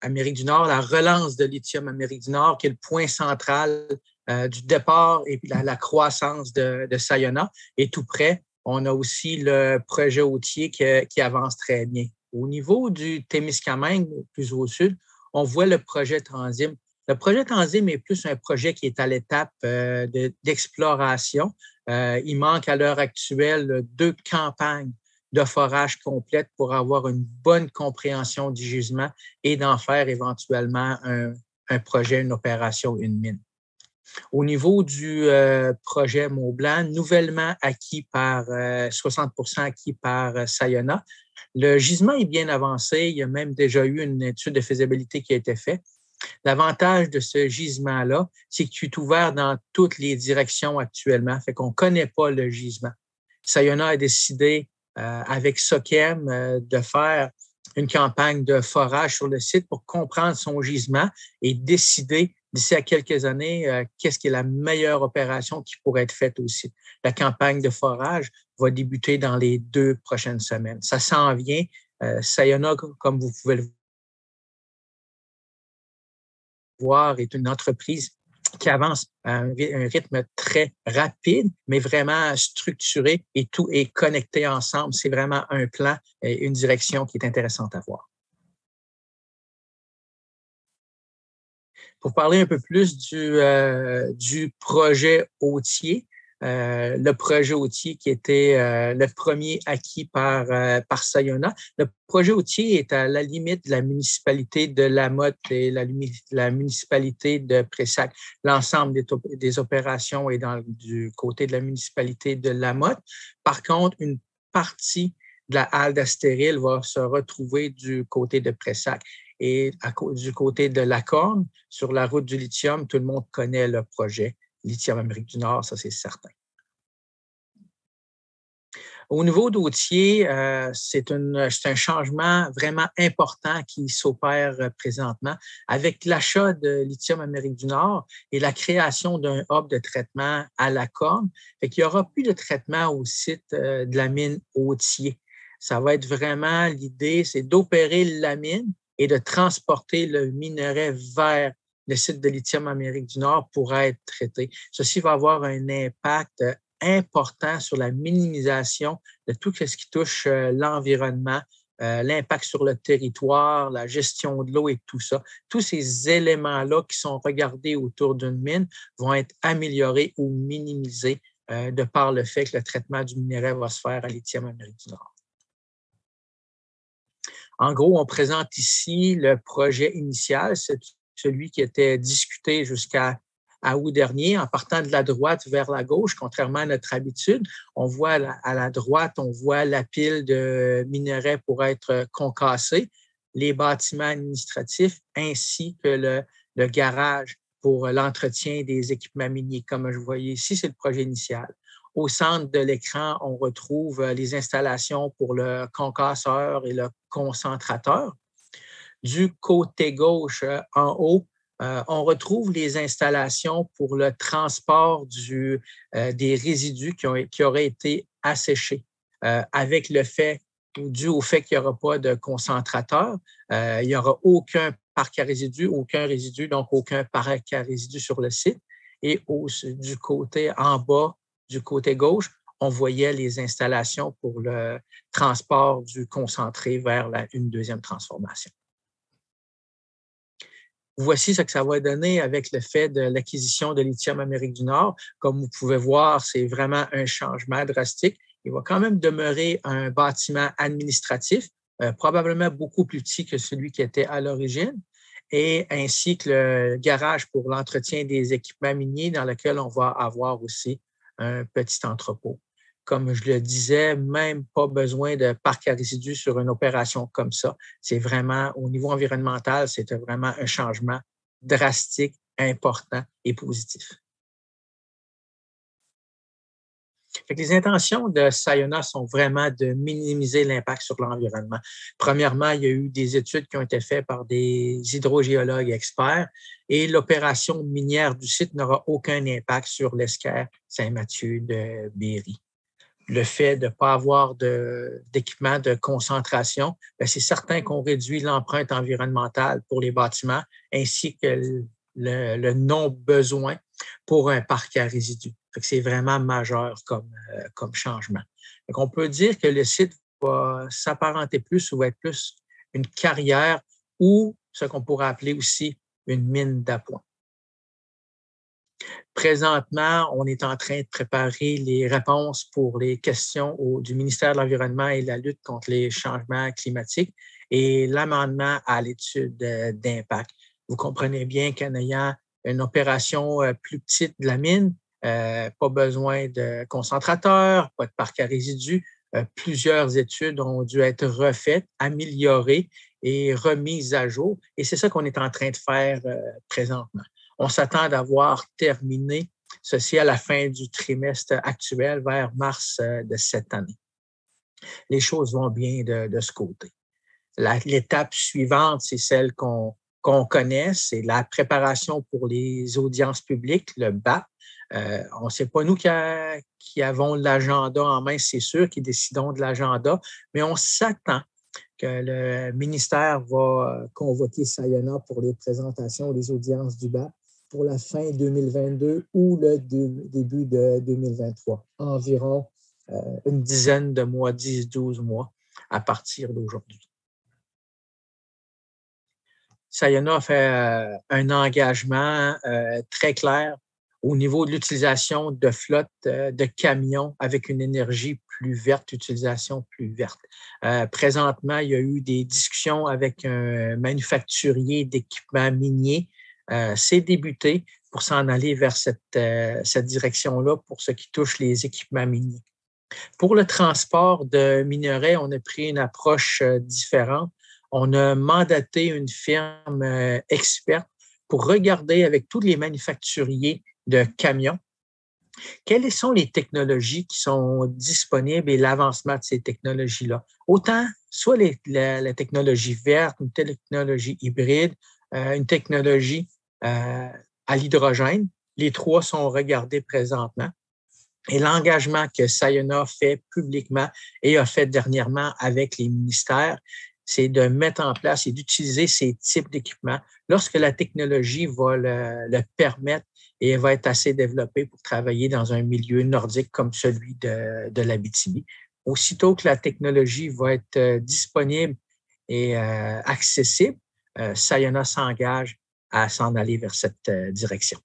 Amérique du Nord, la relance de Lithium Amérique du Nord, qui est le point central du départ et la croissance de Sayona. Et tout près, on a aussi le projet Authier qui avance très bien. Au niveau du Témiscamingue, plus au sud, on voit le projet Transim. Le projet Transim est plus un projet qui est à l'étape d'exploration. Il manque à l'heure actuelle 2 campagnes de forage complètes pour avoir une bonne compréhension du gisement et d'en faire éventuellement un projet, une opération, une mine. Au niveau du projet Mont-Blanc, nouvellement acquis par 60 acquis par Sayona, le gisement est bien avancé. Il y a même déjà eu une étude de faisabilité qui a été faite. L'avantage de ce gisement-là, c'est qu'il est ouvert dans toutes les directions actuellement, fait qu'on ne connaît pas le gisement. Sayona a décidé, avec Sochem, de faire une campagne de forage sur le site pour comprendre son gisement et décider d'ici à quelques années qu'est-ce qui est la meilleure opération qui pourrait être faite au site. La campagne de forage va débuter dans les 2 prochaines semaines. Ça s'en vient. Sayona, comme vous pouvez le voir, est une entreprise qui avance à un rythme très rapide, mais vraiment structuré et tout est connecté ensemble. C'est vraiment un plan et une direction qui est intéressante à voir. Pour parler un peu plus du projet Authier, le projet Authier qui était le premier acquis par Sayona. Le projet Authier est à la limite de la municipalité de Lamotte et la municipalité de Pressac. L'ensemble des opérations est du côté de la municipalité de Lamotte. Par contre, une partie de la halle d'Astéril va se retrouver du côté de Pressac. Et du côté de la Corne, sur la route du lithium, tout le monde connaît le projet Lithium Amérique du Nord, ça c'est certain. Au niveau d'Authier, c'est un changement vraiment important qui s'opère présentement avec l'achat de Lithium Amérique du Nord et la création d'un hub de traitement à la Corne. Fait qu'il n'y aura plus de traitement au site de la mine Authier. Ça va être vraiment l'idée, c'est d'opérer la mine et de transporter le minerai vers le site de Lithium Amérique du Nord pour être traité. Ceci va avoir un impact important sur la minimisation de tout ce qui touche l'environnement, l'impact sur le territoire, la gestion de l'eau et tout ça. Tous ces éléments-là qui sont regardés autour d'une mine vont être améliorés ou minimisés de par le fait que le traitement du minerai va se faire à Lithium Amérique du Nord. En gros, on présente ici le projet initial, c'est celui qui était discuté jusqu'à août dernier, en partant de la droite vers la gauche, contrairement à notre habitude. On voit à la droite, on voit la pile de minerais pour être concassés, les bâtiments administratifs ainsi que le garage pour l'entretien des équipements miniers. Comme je voyais ici, c'est le projet initial. Au centre de l'écran, on retrouve les installations pour le concasseur et le concentrateur. Du côté gauche, en haut, on retrouve les installations pour le transport des résidus qui auraient été asséchés. Avec le fait, ou dû au fait qu'il n'y aura pas de concentrateur, il n'y aura aucun parc à résidus, donc aucun parc à résidus sur le site. Et du côté en bas, du côté gauche, on voyait les installations pour le transport du concentré vers une deuxième transformation. Voici ce que ça va donner avec le fait de l'acquisition de Lithium Amérique du Nord. Comme vous pouvez voir, c'est vraiment un changement drastique. Il va quand même demeurer un bâtiment administratif, probablement beaucoup plus petit que celui qui était à l'origine, et ainsi que le garage pour l'entretien des équipements miniers dans lequel on va avoir aussi un petit entrepôt. Comme je le disais, même pas besoin de parc à résidus sur une opération comme ça. C'est vraiment, au niveau environnemental, c'était vraiment un changement drastique, important et positif. Fait que les intentions de Sayona sont vraiment de minimiser l'impact sur l'environnement. Premièrement, il y a eu des études qui ont été faites par des hydrogéologues experts et l'opération minière du site n'aura aucun impact sur l'escarre Saint-Mathieu de Berry. Le fait de ne pas avoir d'équipement de concentration, c'est certain qu'on réduit l'empreinte environnementale pour les bâtiments ainsi que le non-besoin pour un parc à résidus. C'est vraiment majeur comme changement. Donc, on peut dire que le site va s'apparenter plus ou va être plus une carrière ou ce qu'on pourrait appeler aussi une mine d'appoint. Présentement, on est en train de préparer les réponses pour les questions du ministère de l'Environnement et de la lutte contre les changements climatiques et l'amendement à l'étude d'impact. Vous comprenez bien qu'en ayant une opération plus petite de la mine, pas besoin de concentrateur, pas de parc à résidus, plusieurs études ont dû être refaites, améliorées et remises à jour. Et c'est ça qu'on est en train de faire présentement. On s'attend d'avoir terminé ceci à la fin du trimestre actuel, vers mars de cette année. Les choses vont bien de ce côté. L'étape suivante, c'est celle qu'on connaît, c'est la préparation pour les audiences publiques, le BAP. On ne sait pas nous qui avons l'agenda en main, c'est sûr, qui décidons de l'agenda, mais on s'attend que le ministère va convoquer Sayona pour les présentations des audiences du BAP pour la fin 2022 ou le début de 2023, environ une dizaine de mois, 10-12 mois à partir d'aujourd'hui. Sayona a fait un engagement très clair au niveau de l'utilisation de flottes de camions avec une énergie plus verte, utilisation plus verte. Présentement, il y a eu des discussions avec un manufacturier d'équipements miniers. C'est débuté pour s'en aller vers cette direction-là pour ce qui touche les équipements miniers. Pour le transport de minerais, on a pris une approche différente. On a mandaté une firme experte pour regarder avec tous les manufacturiers de camions quelles sont les technologies qui sont disponibles et l'avancement de ces technologies-là. Autant soit la technologie verte, une technologie hybride, une technologie à l'hydrogène. Les trois sont regardés présentement. Et l'engagement que Sayona fait publiquement et a fait dernièrement avec les ministères, c'est de mettre en place et d'utiliser ces types d'équipements lorsque la technologie va le permettre et va être assez développée pour travailler dans un milieu nordique comme celui de l'Abitibi. Aussitôt que la technologie va être disponible et accessible, Sayona s'engage à s'en aller vers cette direction.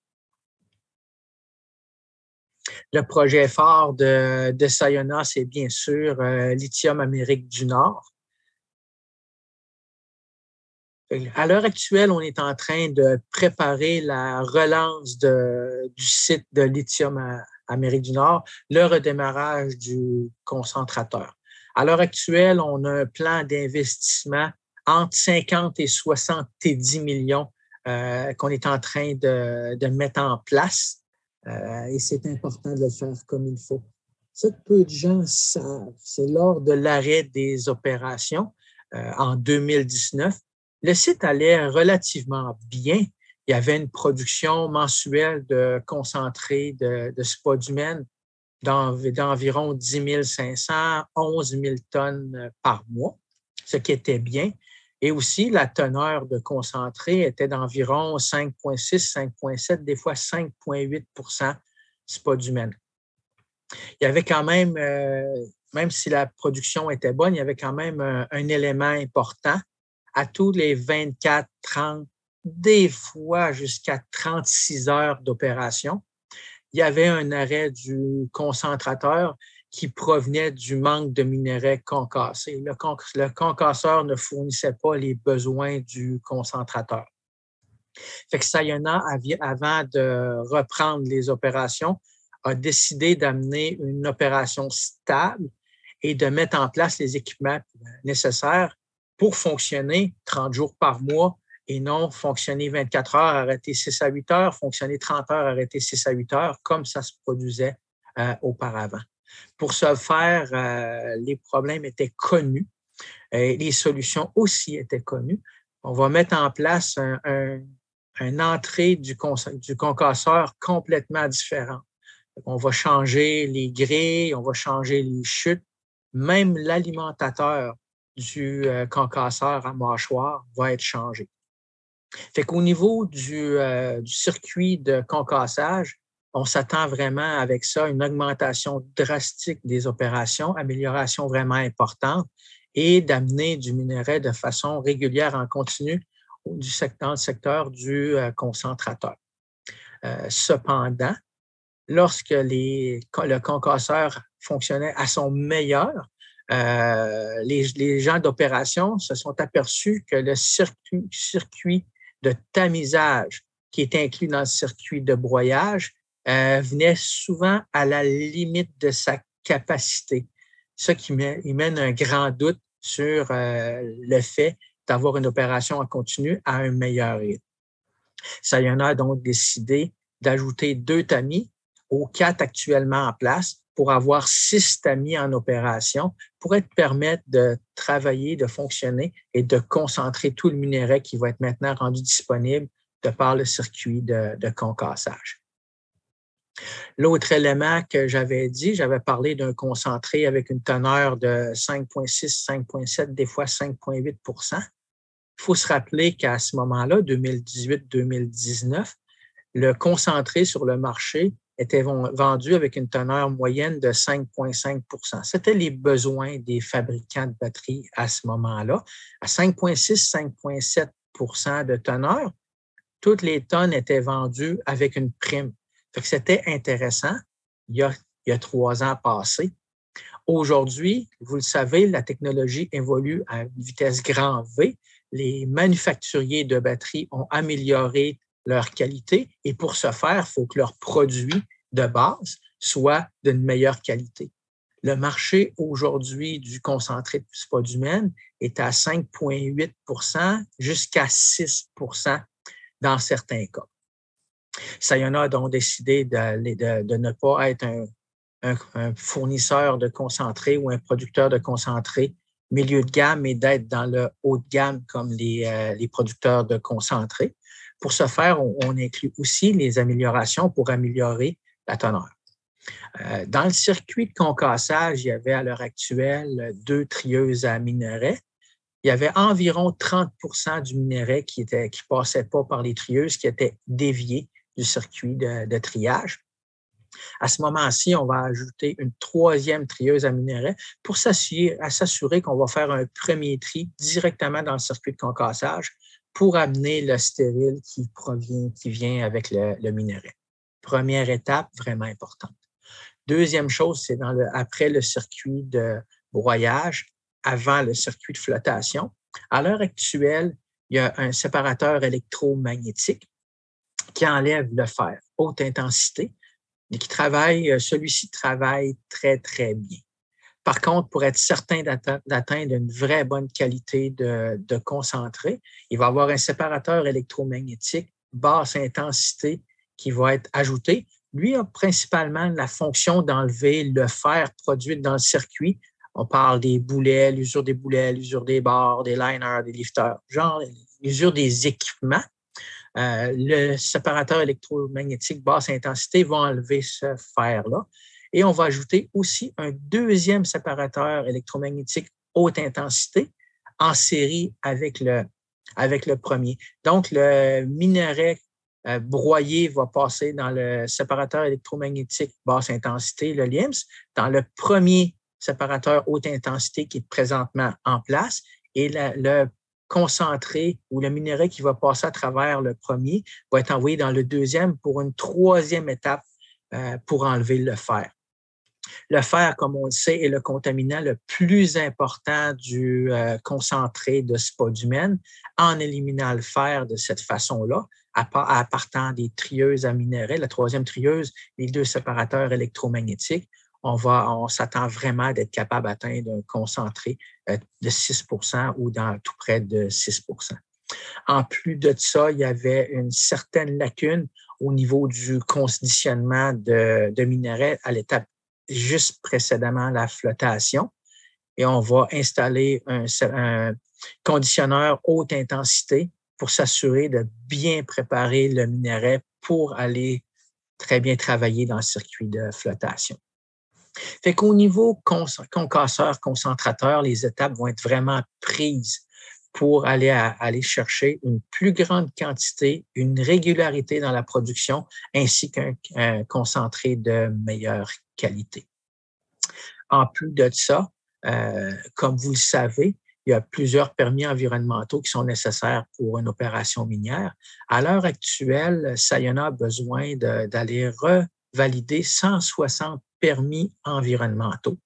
Le projet phare de Sayona, c'est bien sûr Lithium Amérique du Nord. À l'heure actuelle, on est en train de préparer la relance du site de Lithium Amérique du Nord, le redémarrage du concentrateur. À l'heure actuelle, on a un plan d'investissement entre 50 et 70 millions qu'on est en train de mettre en place. Et c'est important de le faire comme il faut. Ce que peu de gens savent, c'est lors de l'arrêt des opérations en 2019, le site allait relativement bien. Il y avait une production mensuelle de concentré de spodumène d'environ 10 500, 11 000 tonnes par mois, ce qui était bien. Et aussi, la teneur de concentré était d'environ 5,6, 5,7, des fois 5,8 spodumène. Il y avait quand même, même si la production était bonne, il y avait quand même un élément important. À tous les 24, 30, des fois jusqu'à 36 heures d'opération, il y avait un arrêt du concentrateur qui provenait du manque de minerais concassés. Le concasseur ne fournissait pas les besoins du concentrateur. Fait que Sayona, avant de reprendre les opérations, a décidé d'amener une opération stable et de mettre en place les équipements nécessaires pour fonctionner 30 jours par mois et non fonctionner 24 heures, arrêter 6 à 8 heures, fonctionner 30 heures, arrêter 6 à 8 heures, comme ça se produisait auparavant. Pour ce faire, les problèmes étaient connus, les solutions aussi étaient connues. On va mettre en place une entrée du concasseur complètement différente. On va changer les grilles, on va changer les chutes, même l'alimentateur du concasseur à mâchoire va être changé. Fait qu'au niveau du circuit de concassage, on s'attend vraiment avec ça à une augmentation drastique des opérations, amélioration vraiment importante et d'amener du minerai de façon régulière en continu dans le secteur du concentrateur. Cependant, lorsque le concasseur fonctionnait à son meilleur, les gens d'opération se sont aperçus que le circuit de tamisage qui est inclus dans le circuit de broyage venait souvent à la limite de sa capacité. Ce qui mène un grand doute sur le fait d'avoir une opération en continu à un meilleur rythme. Sayona a donc décidé d'ajouter 2 tamis aux 4 actuellement en place pour avoir 6 tamis en opération pour être permettre de travailler, de fonctionner et de concentrer tout le minerai qui va être maintenant rendu disponible de par le circuit de concassage. L'autre élément que j'avais parlé d'un concentré avec une teneur de 5,6, 5,7, des fois 5,8 %. Il faut se rappeler qu'à ce moment-là, 2018-2019, le concentré sur le marché était vendu avec une teneur moyenne de 5,5 %. C'était les besoins des fabricants de batteries à ce moment-là. À 5,6, 5,7 % de teneur, toutes les tonnes étaient vendues avec une prime. Fait que c'était intéressant il y a 3 ans passés. Aujourd'hui, vous le savez, la technologie évolue à une vitesse grand V. Les manufacturiers de batteries ont amélioré leur qualité et pour ce faire, il faut que leurs produits de base soient d'une meilleure qualité. Le marché aujourd'hui du concentré de spodumène est à 5,8 % jusqu'à 6 % dans certains cas. Sayona a donc décidé de ne pas être un fournisseur de concentré ou un producteur de concentré milieu de gamme et d'être dans le haut de gamme comme les producteurs de concentré. Pour ce faire, on inclut aussi les améliorations pour améliorer la teneur. Dans le circuit de concassage, il y avait à l'heure actuelle 2 trieuses à minerai. Il y avait environ 30 % du minerai qui passait pas par les trieuses, qui était dévié du circuit de triage. À ce moment-ci, on va ajouter une 3e trieuse à minerai pour s'assurer qu'on va faire un premier tri directement dans le circuit de concassage pour amener le stérile qui vient avec le minerai. Première étape vraiment importante. Deuxième chose, c'est après le circuit de broyage, avant le circuit de flottation. À l'heure actuelle, il y a un séparateur électromagnétique qui enlève le fer, haute intensité, et celui-ci travaille très, très bien. Par contre, pour être certain d'atteindre une vraie bonne qualité de concentré, il va y avoir un séparateur électromagnétique basse intensité qui va être ajouté. Lui a principalement la fonction d'enlever le fer produit dans le circuit. On parle des boulets, l'usure des boulets, l'usure des barres, des liners, des lifters, genre l'usure des équipements. Le séparateur électromagnétique basse intensité va enlever ce fer-là. Et on va ajouter aussi un 2e séparateur électromagnétique haute intensité en série avec le premier. Donc, le minerai broyé va passer dans le séparateur électromagnétique basse intensité, le LIMS, dans le premier séparateur haute intensité qui est présentement en place. Et le concentré ou le minerai qui va passer à travers le premier va être envoyé dans le 2e pour une 3e étape pour enlever le fer. Le fer, comme on le sait, est le contaminant le plus important du concentré de spodumène. En éliminant le fer de cette façon-là, à partant des trieuses à minerai, la 3e trieuse, les 2 séparateurs électromagnétiques, on s'attend vraiment d'être capable d'atteindre un concentré de 6 % ou dans tout près de 6 %. En plus de ça, il y avait une certaine lacune au niveau du conditionnement de minerai à l'étape juste précédemment la flottation. Et on va installer un conditionneur haute intensité pour s'assurer de bien préparer le minerai pour aller très bien travailler dans le circuit de flottation. Fait qu'au niveau concasseur, concentrateur, les étapes vont être vraiment prises pour aller chercher une plus grande quantité, une régularité dans la production, ainsi qu'un concentré de meilleure qualité. En plus de ça, comme vous le savez, il y a plusieurs permis environnementaux qui sont nécessaires pour une opération minière. À l'heure actuelle, Sayona a besoin d'aller revalider 160 permis environnementaux.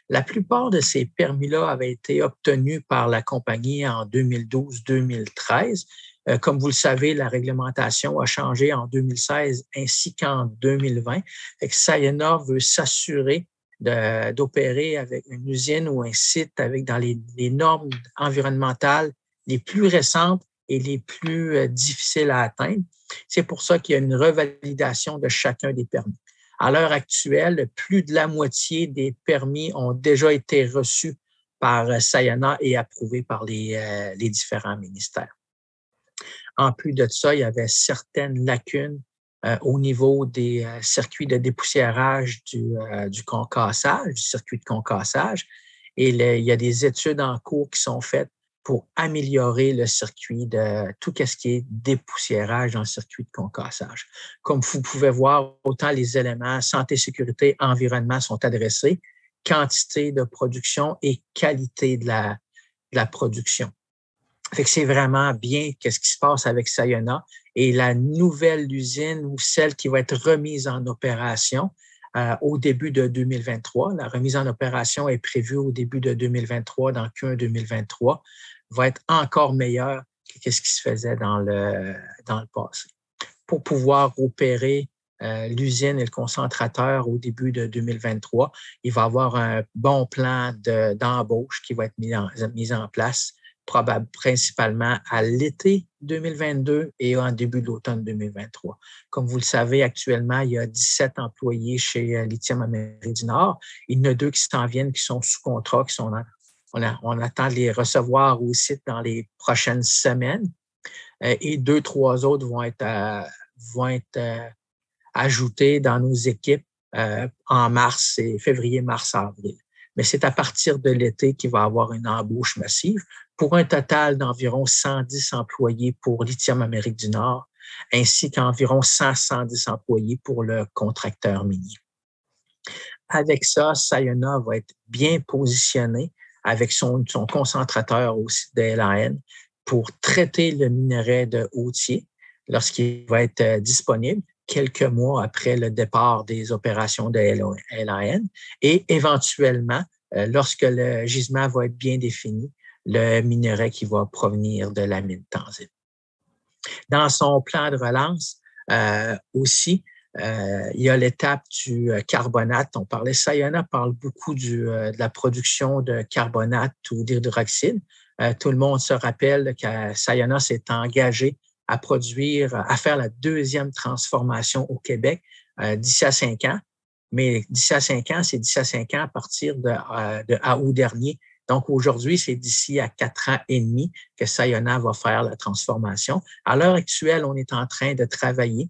La plupart de ces permis-là avaient été obtenus par la compagnie en 2012-2013. Comme vous le savez, la réglementation a changé en 2016 ainsi qu'en 2020. Fait que Sayona veut s'assurer d'opérer avec une usine ou un site dans les normes environnementales les plus récentes et les plus difficiles à atteindre. C'est pour ça qu'il y a une revalidation de chacun des permis. À l'heure actuelle, plus de la moitié des permis ont déjà été reçus par Sayona et approuvés par les différents ministères. En plus de ça, il y avait certaines lacunes au niveau des circuits de dépoussiérage du concassage, du circuit de concassage. Et il y a des études en cours qui sont faites pour améliorer le circuit de tout ce qui est dépoussiérage dans le circuit de concassage. Comme vous pouvez voir, autant les éléments santé, sécurité, environnement sont adressés, quantité de production et qualité de la production. Fait que c'est vraiment bien qu'est-ce qui se passe avec Sayona et la nouvelle usine ou celle qui va être remise en opération au début de 2023. La remise en opération est prévue au début de 2023, dans Q1 2023, va être encore meilleure que ce qui se faisait dans le passé. Pour pouvoir opérer l'usine et le concentrateur au début de 2023, il va y avoir un bon plan d'embauche qui va être mis en place, principalement à l'été 2022 et en début de l'automne 2023. Comme vous le savez, actuellement, il y a 17 employés chez Lithium Amérique du Nord. Il y en a 2 qui s'en viennent, qui sont sous contrat, on attend de les recevoir au site dans les prochaines semaines. Et 2-3 autres vont être ajoutés dans nos équipes en mars et février, mars, avril. Mais c'est à partir de l'été qu'il va y avoir une embauche massive pour un total d'environ 110 employés pour Lithium Amérique du Nord, ainsi qu'environ 110 employés pour le contracteur minier. Avec ça, Sayona va être bien positionné avec son concentrateur au site de LAN pour traiter le minerai de Hautier lorsqu'il va être disponible quelques mois après le départ des opérations de LAN et éventuellement, lorsque le gisement va être bien défini, le minerai qui va provenir de la mine Tanzil. Dans son plan de relance aussi, il y a l'étape du carbonate. Sayona parle beaucoup de la production de carbonate ou d'hydroxyde. Tout le monde se rappelle que Sayona s'est engagé à faire la 2e transformation au Québec d'ici à 5 ans. Mais d'ici à 5 ans, c'est d'ici à 5 ans à partir de août dernier. Donc, aujourd'hui, c'est d'ici à 4 ans et demi que Sayona va faire la transformation. À l'heure actuelle, on est en train de travailler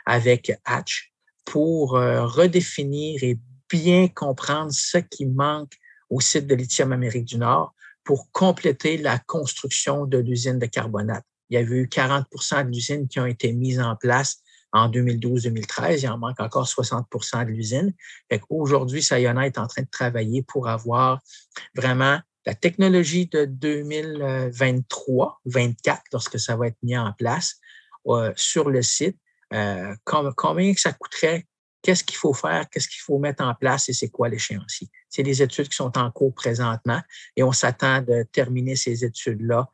avec Hatch pour redéfinir et bien comprendre ce qui manque au site de Lithium Amérique du Nord pour compléter la construction de l'usine de carbonate. Il y avait eu 40 de l'usine qui ont été mises en place en 2012-2013. Il en manque encore 60 de l'usine. Aujourd'hui, Sayona est en train de travailler pour avoir vraiment la technologie de 2023-2024, lorsque ça va être mis en place sur le site. Combien que ça coûterait, qu'est-ce qu'il faut faire, qu'est-ce qu'il faut mettre en place et c'est quoi l'échéancier. C'est des études qui sont en cours présentement et on s'attend de terminer ces études-là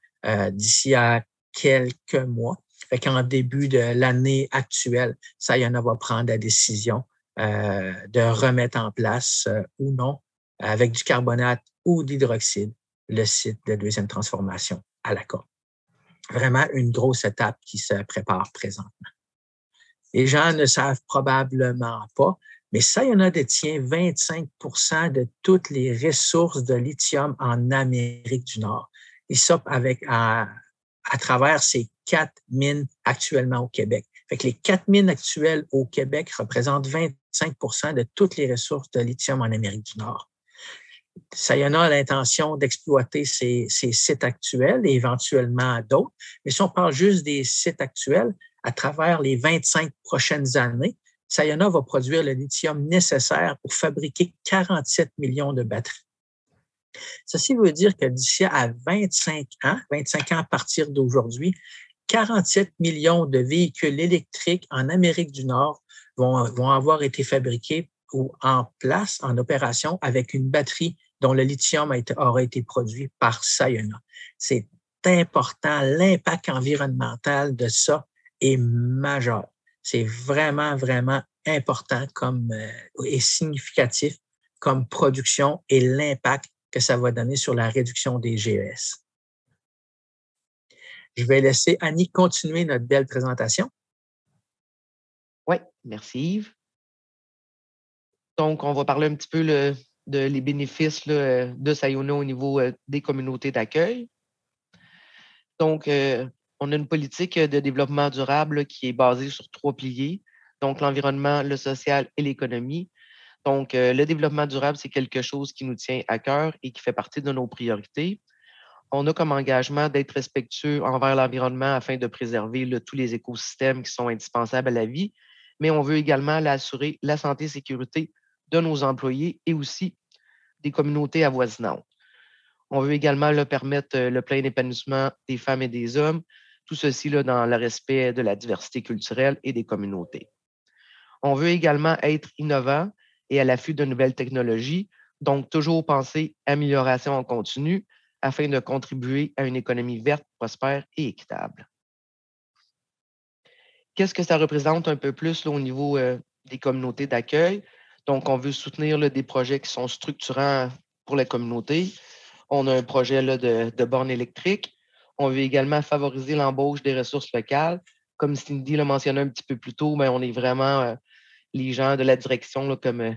d'ici à quelques mois. Fait qu'en début de l'année actuelle, Sayona va prendre la décision de remettre en place ou non, avec du carbonate ou d'hydroxyde, le site de 2e transformation à la côte. Vraiment une grosse étape qui se prépare présentement. Les gens ne savent probablement pas, mais Sayona détient 25 de toutes les ressources de lithium en Amérique du Nord. Et ça, à travers ces 4 mines actuellement au Québec. Fait que les 4 mines actuelles au Québec représentent 25 de toutes les ressources de lithium en Amérique du Nord. Sayona a l'intention d'exploiter ces sites actuels et éventuellement d'autres. Mais si on parle juste des sites actuels, à travers les 25 prochaines années, Sayona va produire le lithium nécessaire pour fabriquer 47 millions de batteries. Ceci veut dire que d'ici à 25 ans à partir d'aujourd'hui, 47 millions de véhicules électriques en Amérique du Nord vont avoir été fabriqués ou en place, en opération, avec une batterie dont le lithium aura été produit par Sayona. C'est important. L'impact environnemental de ça est majeur. C'est vraiment, vraiment important et significatif comme production et l'impact que ça va donner sur la réduction des GES. Je vais laisser Annie continuer notre belle présentation. Oui, merci Yves. Donc, on va parler un petit peu les bénéfices de Sayona au niveau des communautés d'accueil. Donc, on a une politique de développement durable qui est basée sur 3 piliers, donc l'environnement, le social et l'économie. Donc, le développement durable, c'est quelque chose qui nous tient à cœur et qui fait partie de nos priorités. On a comme engagement d'être respectueux envers l'environnement afin de préserver tous les écosystèmes qui sont indispensables à la vie, mais on veut également assurer la santé et sécurité de nos employés et aussi des communautés avoisinantes. On veut également permettre le plein épanouissement des femmes et des hommes, tout ceci dans le respect de la diversité culturelle et des communautés. On veut également être innovant et à l'affût de nouvelles technologies, donc toujours penser amélioration en continu afin de contribuer à une économie verte, prospère et équitable. Qu'est-ce que ça représente un peu plus au niveau des communautés d'accueil? Donc, on veut soutenir des projets qui sont structurants pour la communauté. On a un projet de bornes électriques. On veut également favoriser l'embauche des ressources locales. Comme Cindy l'a mentionné un petit peu plus tôt, on est vraiment les gens de la direction, comme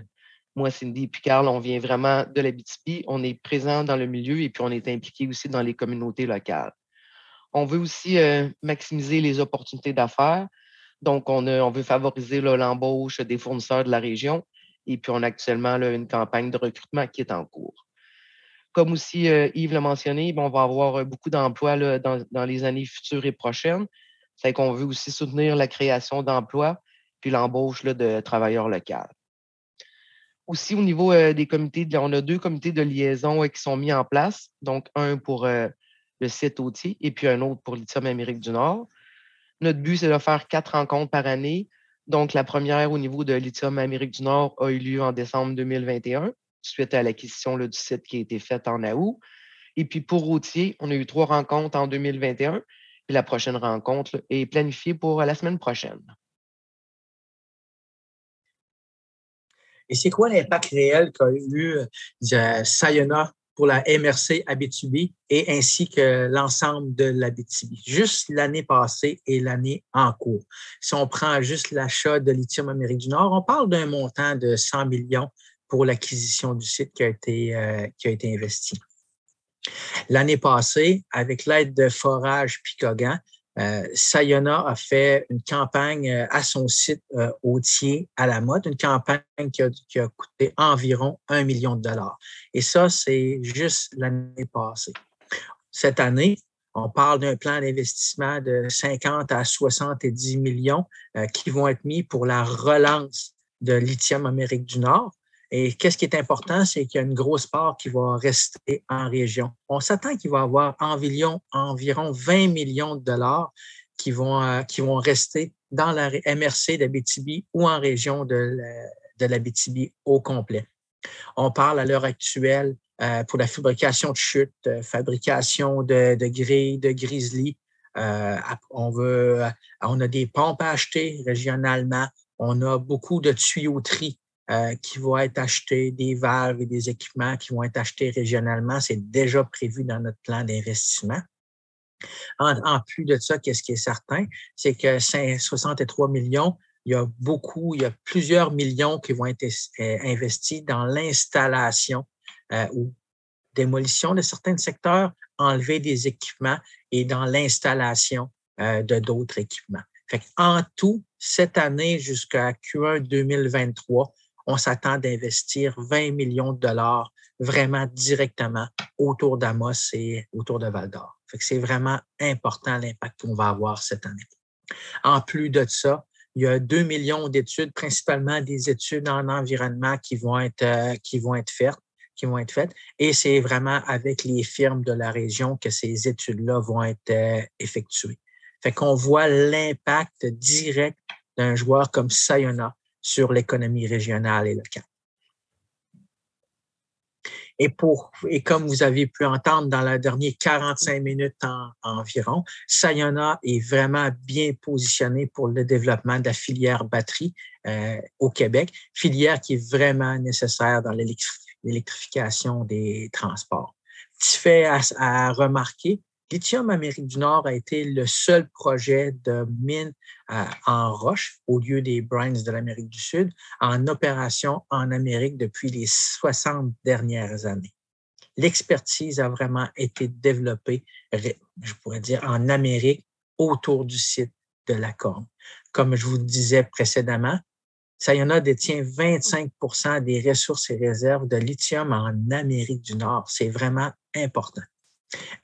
moi, Cindy et puis Carl, on vient vraiment de l'Abitibi. On est présent dans le milieu et puis on est impliqué aussi dans les communautés locales. On veut aussi maximiser les opportunités d'affaires. Donc, on veut favoriser l'embauche des fournisseurs de la région. Et puis, on a actuellement une campagne de recrutement qui est en cours. Comme aussi Yves l'a mentionné, on va avoir beaucoup d'emplois dans les années futures et prochaines. C'est qu'on veut aussi soutenir la création d'emplois puis l'embauche de travailleurs locaux. Aussi, au niveau des comités, on a 2 comités de liaison qui sont mis en place. Donc, un pour le site Authier et puis un autre pour Lithium Amérique du Nord. Notre but, c'est de faire 4 rencontres par année. Donc, la première au niveau de Lithium Amérique du Nord a eu lieu en décembre 2021, suite à l'acquisition du site qui a été faite en août. Et puis, pour Authier, on a eu 3 rencontres en 2021. Puis la prochaine rencontre est planifiée pour la semaine prochaine. Et c'est quoi l'impact réel qu'a eu Sayona pour la MRC Abitibi et ainsi que l'ensemble de l'Abitibi, juste l'année passée et l'année en cours? Si on prend juste l'achat de Lithium Amérique du Nord, on parle d'un montant de 100 millions pour l'acquisition du site qui a été investi. L'année passée, avec l'aide de Forage Picogan, Sayona a fait une campagne à son site Authier à la Motte, une campagne qui a coûté environ 1 million de dollars. Et ça, c'est juste l'année passée. Cette année, on parle d'un plan d'investissement de 50 à 70 millions qui vont être mis pour la relance de Lithium Amérique du Nord. Et qu'est-ce qui est important, c'est qu'il y a une grosse part qui va rester en région. On s'attend qu'il va y avoir environ 20 millions de dollars qui vont rester dans la MRC d'Abitibi ou en région de l'Abitibi au complet. On parle à l'heure actuelle pour la fabrication de chutes, fabrication de grilles, de grizzly. On a des pompes à acheter régionalement. On a beaucoup de tuyauterie qui vont être achetés, des valves et des équipements qui vont être achetés régionalement. C'est déjà prévu dans notre plan d'investissement. En plus de ça, qu'est-ce qui est certain, c'est que 63 millions, il y a plusieurs millions qui vont être investis dans l'installation ou démolition de certains secteurs, enlever des équipements et dans l'installation de d'autres équipements. En tout, cette année jusqu'à Q1 2023, on s'attend d'investir 20 millions de dollars vraiment directement autour d'Amos et autour de Val-d'Or. Fait que c'est vraiment important l'impact qu'on va avoir cette année. En plus de ça, il y a 2 millions d'études, principalement des études en environnement qui vont être faites. Et c'est vraiment avec les firmes de la région que ces études-là vont être effectuées. Fait qu'on voit l'impact direct d'un joueur comme Sayona sur l'économie régionale et locale. Et comme vous avez pu entendre dans la dernière 45 minutes environ, Sayona est vraiment bien positionné pour le développement de la filière batterie au Québec, filière qui est vraiment nécessaire dans l'électrification des transports. Petit fait à remarquer, Lithium Amérique du Nord a été le seul projet de mine en roche au lieu des brines de l'Amérique du Sud en opération en Amérique depuis les 60 dernières années. L'expertise a vraiment été développée, je pourrais dire, en Amérique autour du site de la Corne. Comme je vous le disais précédemment, Sayona détient 25% des ressources et réserves de lithium en Amérique du Nord. C'est vraiment important.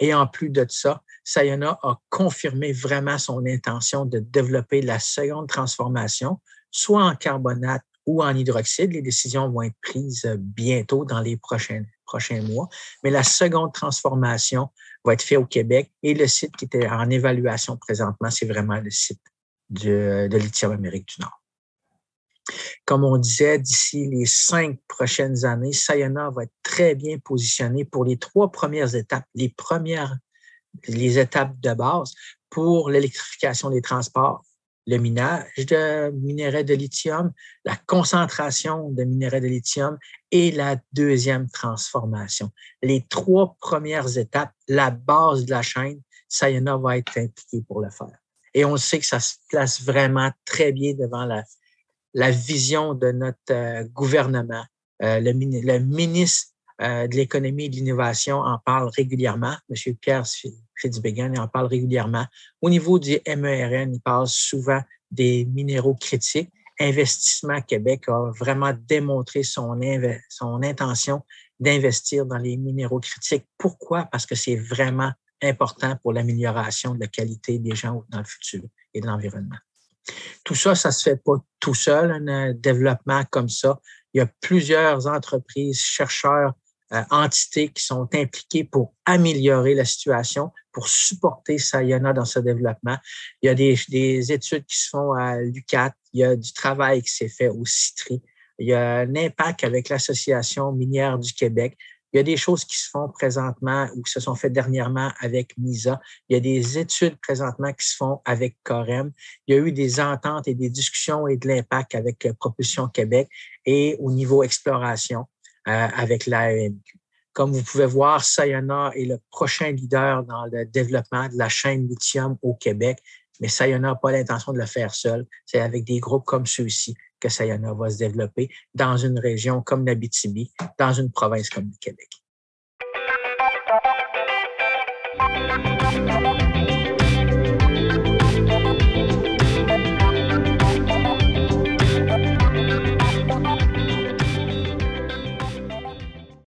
Et en plus de ça, Sayona a confirmé vraiment son intention de développer la seconde transformation, soit en carbonate ou en hydroxyde. Les décisions vont être prises bientôt dans les prochains mois. Mais la seconde transformation va être faite au Québec et le site qui était en évaluation présentement, c'est vraiment le site de Lithium Amérique du Nord. Comme on disait, d'ici les 5 prochaines années, Sayona va être très bien positionné pour les 3 premières étapes, les étapes de base pour l'électrification des transports, le minage de minerais de lithium, la concentration de minerais de lithium et la deuxième transformation. Les 3 premières étapes, la base de la chaîne, Sayona va être impliqué pour le faire. Et on sait que ça se place vraiment très bien devant la vision de notre gouvernement. Le ministre de l'Économie et de l'Innovation en parle régulièrement. M. Pierre Fitzgibbon en parle régulièrement. Au niveau du MERN, il parle souvent des minéraux critiques. Investissement Québec a vraiment démontré son intention d'investir dans les minéraux critiques. Pourquoi? Parce que c'est vraiment important pour l'amélioration de la qualité des gens dans le futur et de l'environnement. Tout ça, ça se fait pas tout seul, un développement comme ça. Il y a plusieurs entreprises, chercheurs, entités qui sont impliquées pour améliorer la situation, pour supporter Sayona dans ce développement. Il y a des études qui se font à l'UQAT, il y a du travail qui s'est fait au CITRI, il y a un impact avec l'Association minière du Québec. Il y a des choses qui se font présentement ou qui se sont faites dernièrement avec MISA. Il y a des études présentement qui se font avec Corem. Il y a eu des ententes et des discussions et de l'impact avec Propulsion Québec et au niveau exploration avec l'AEMQ. Comme vous pouvez voir, Sayona est le prochain leader dans le développement de la chaîne lithium au Québec, mais Sayona n'a pas l'intention de le faire seul. C'est avec des groupes comme ceux-ci que Sayona va se développer dans une région comme l'Abitibi, dans une province comme le Québec.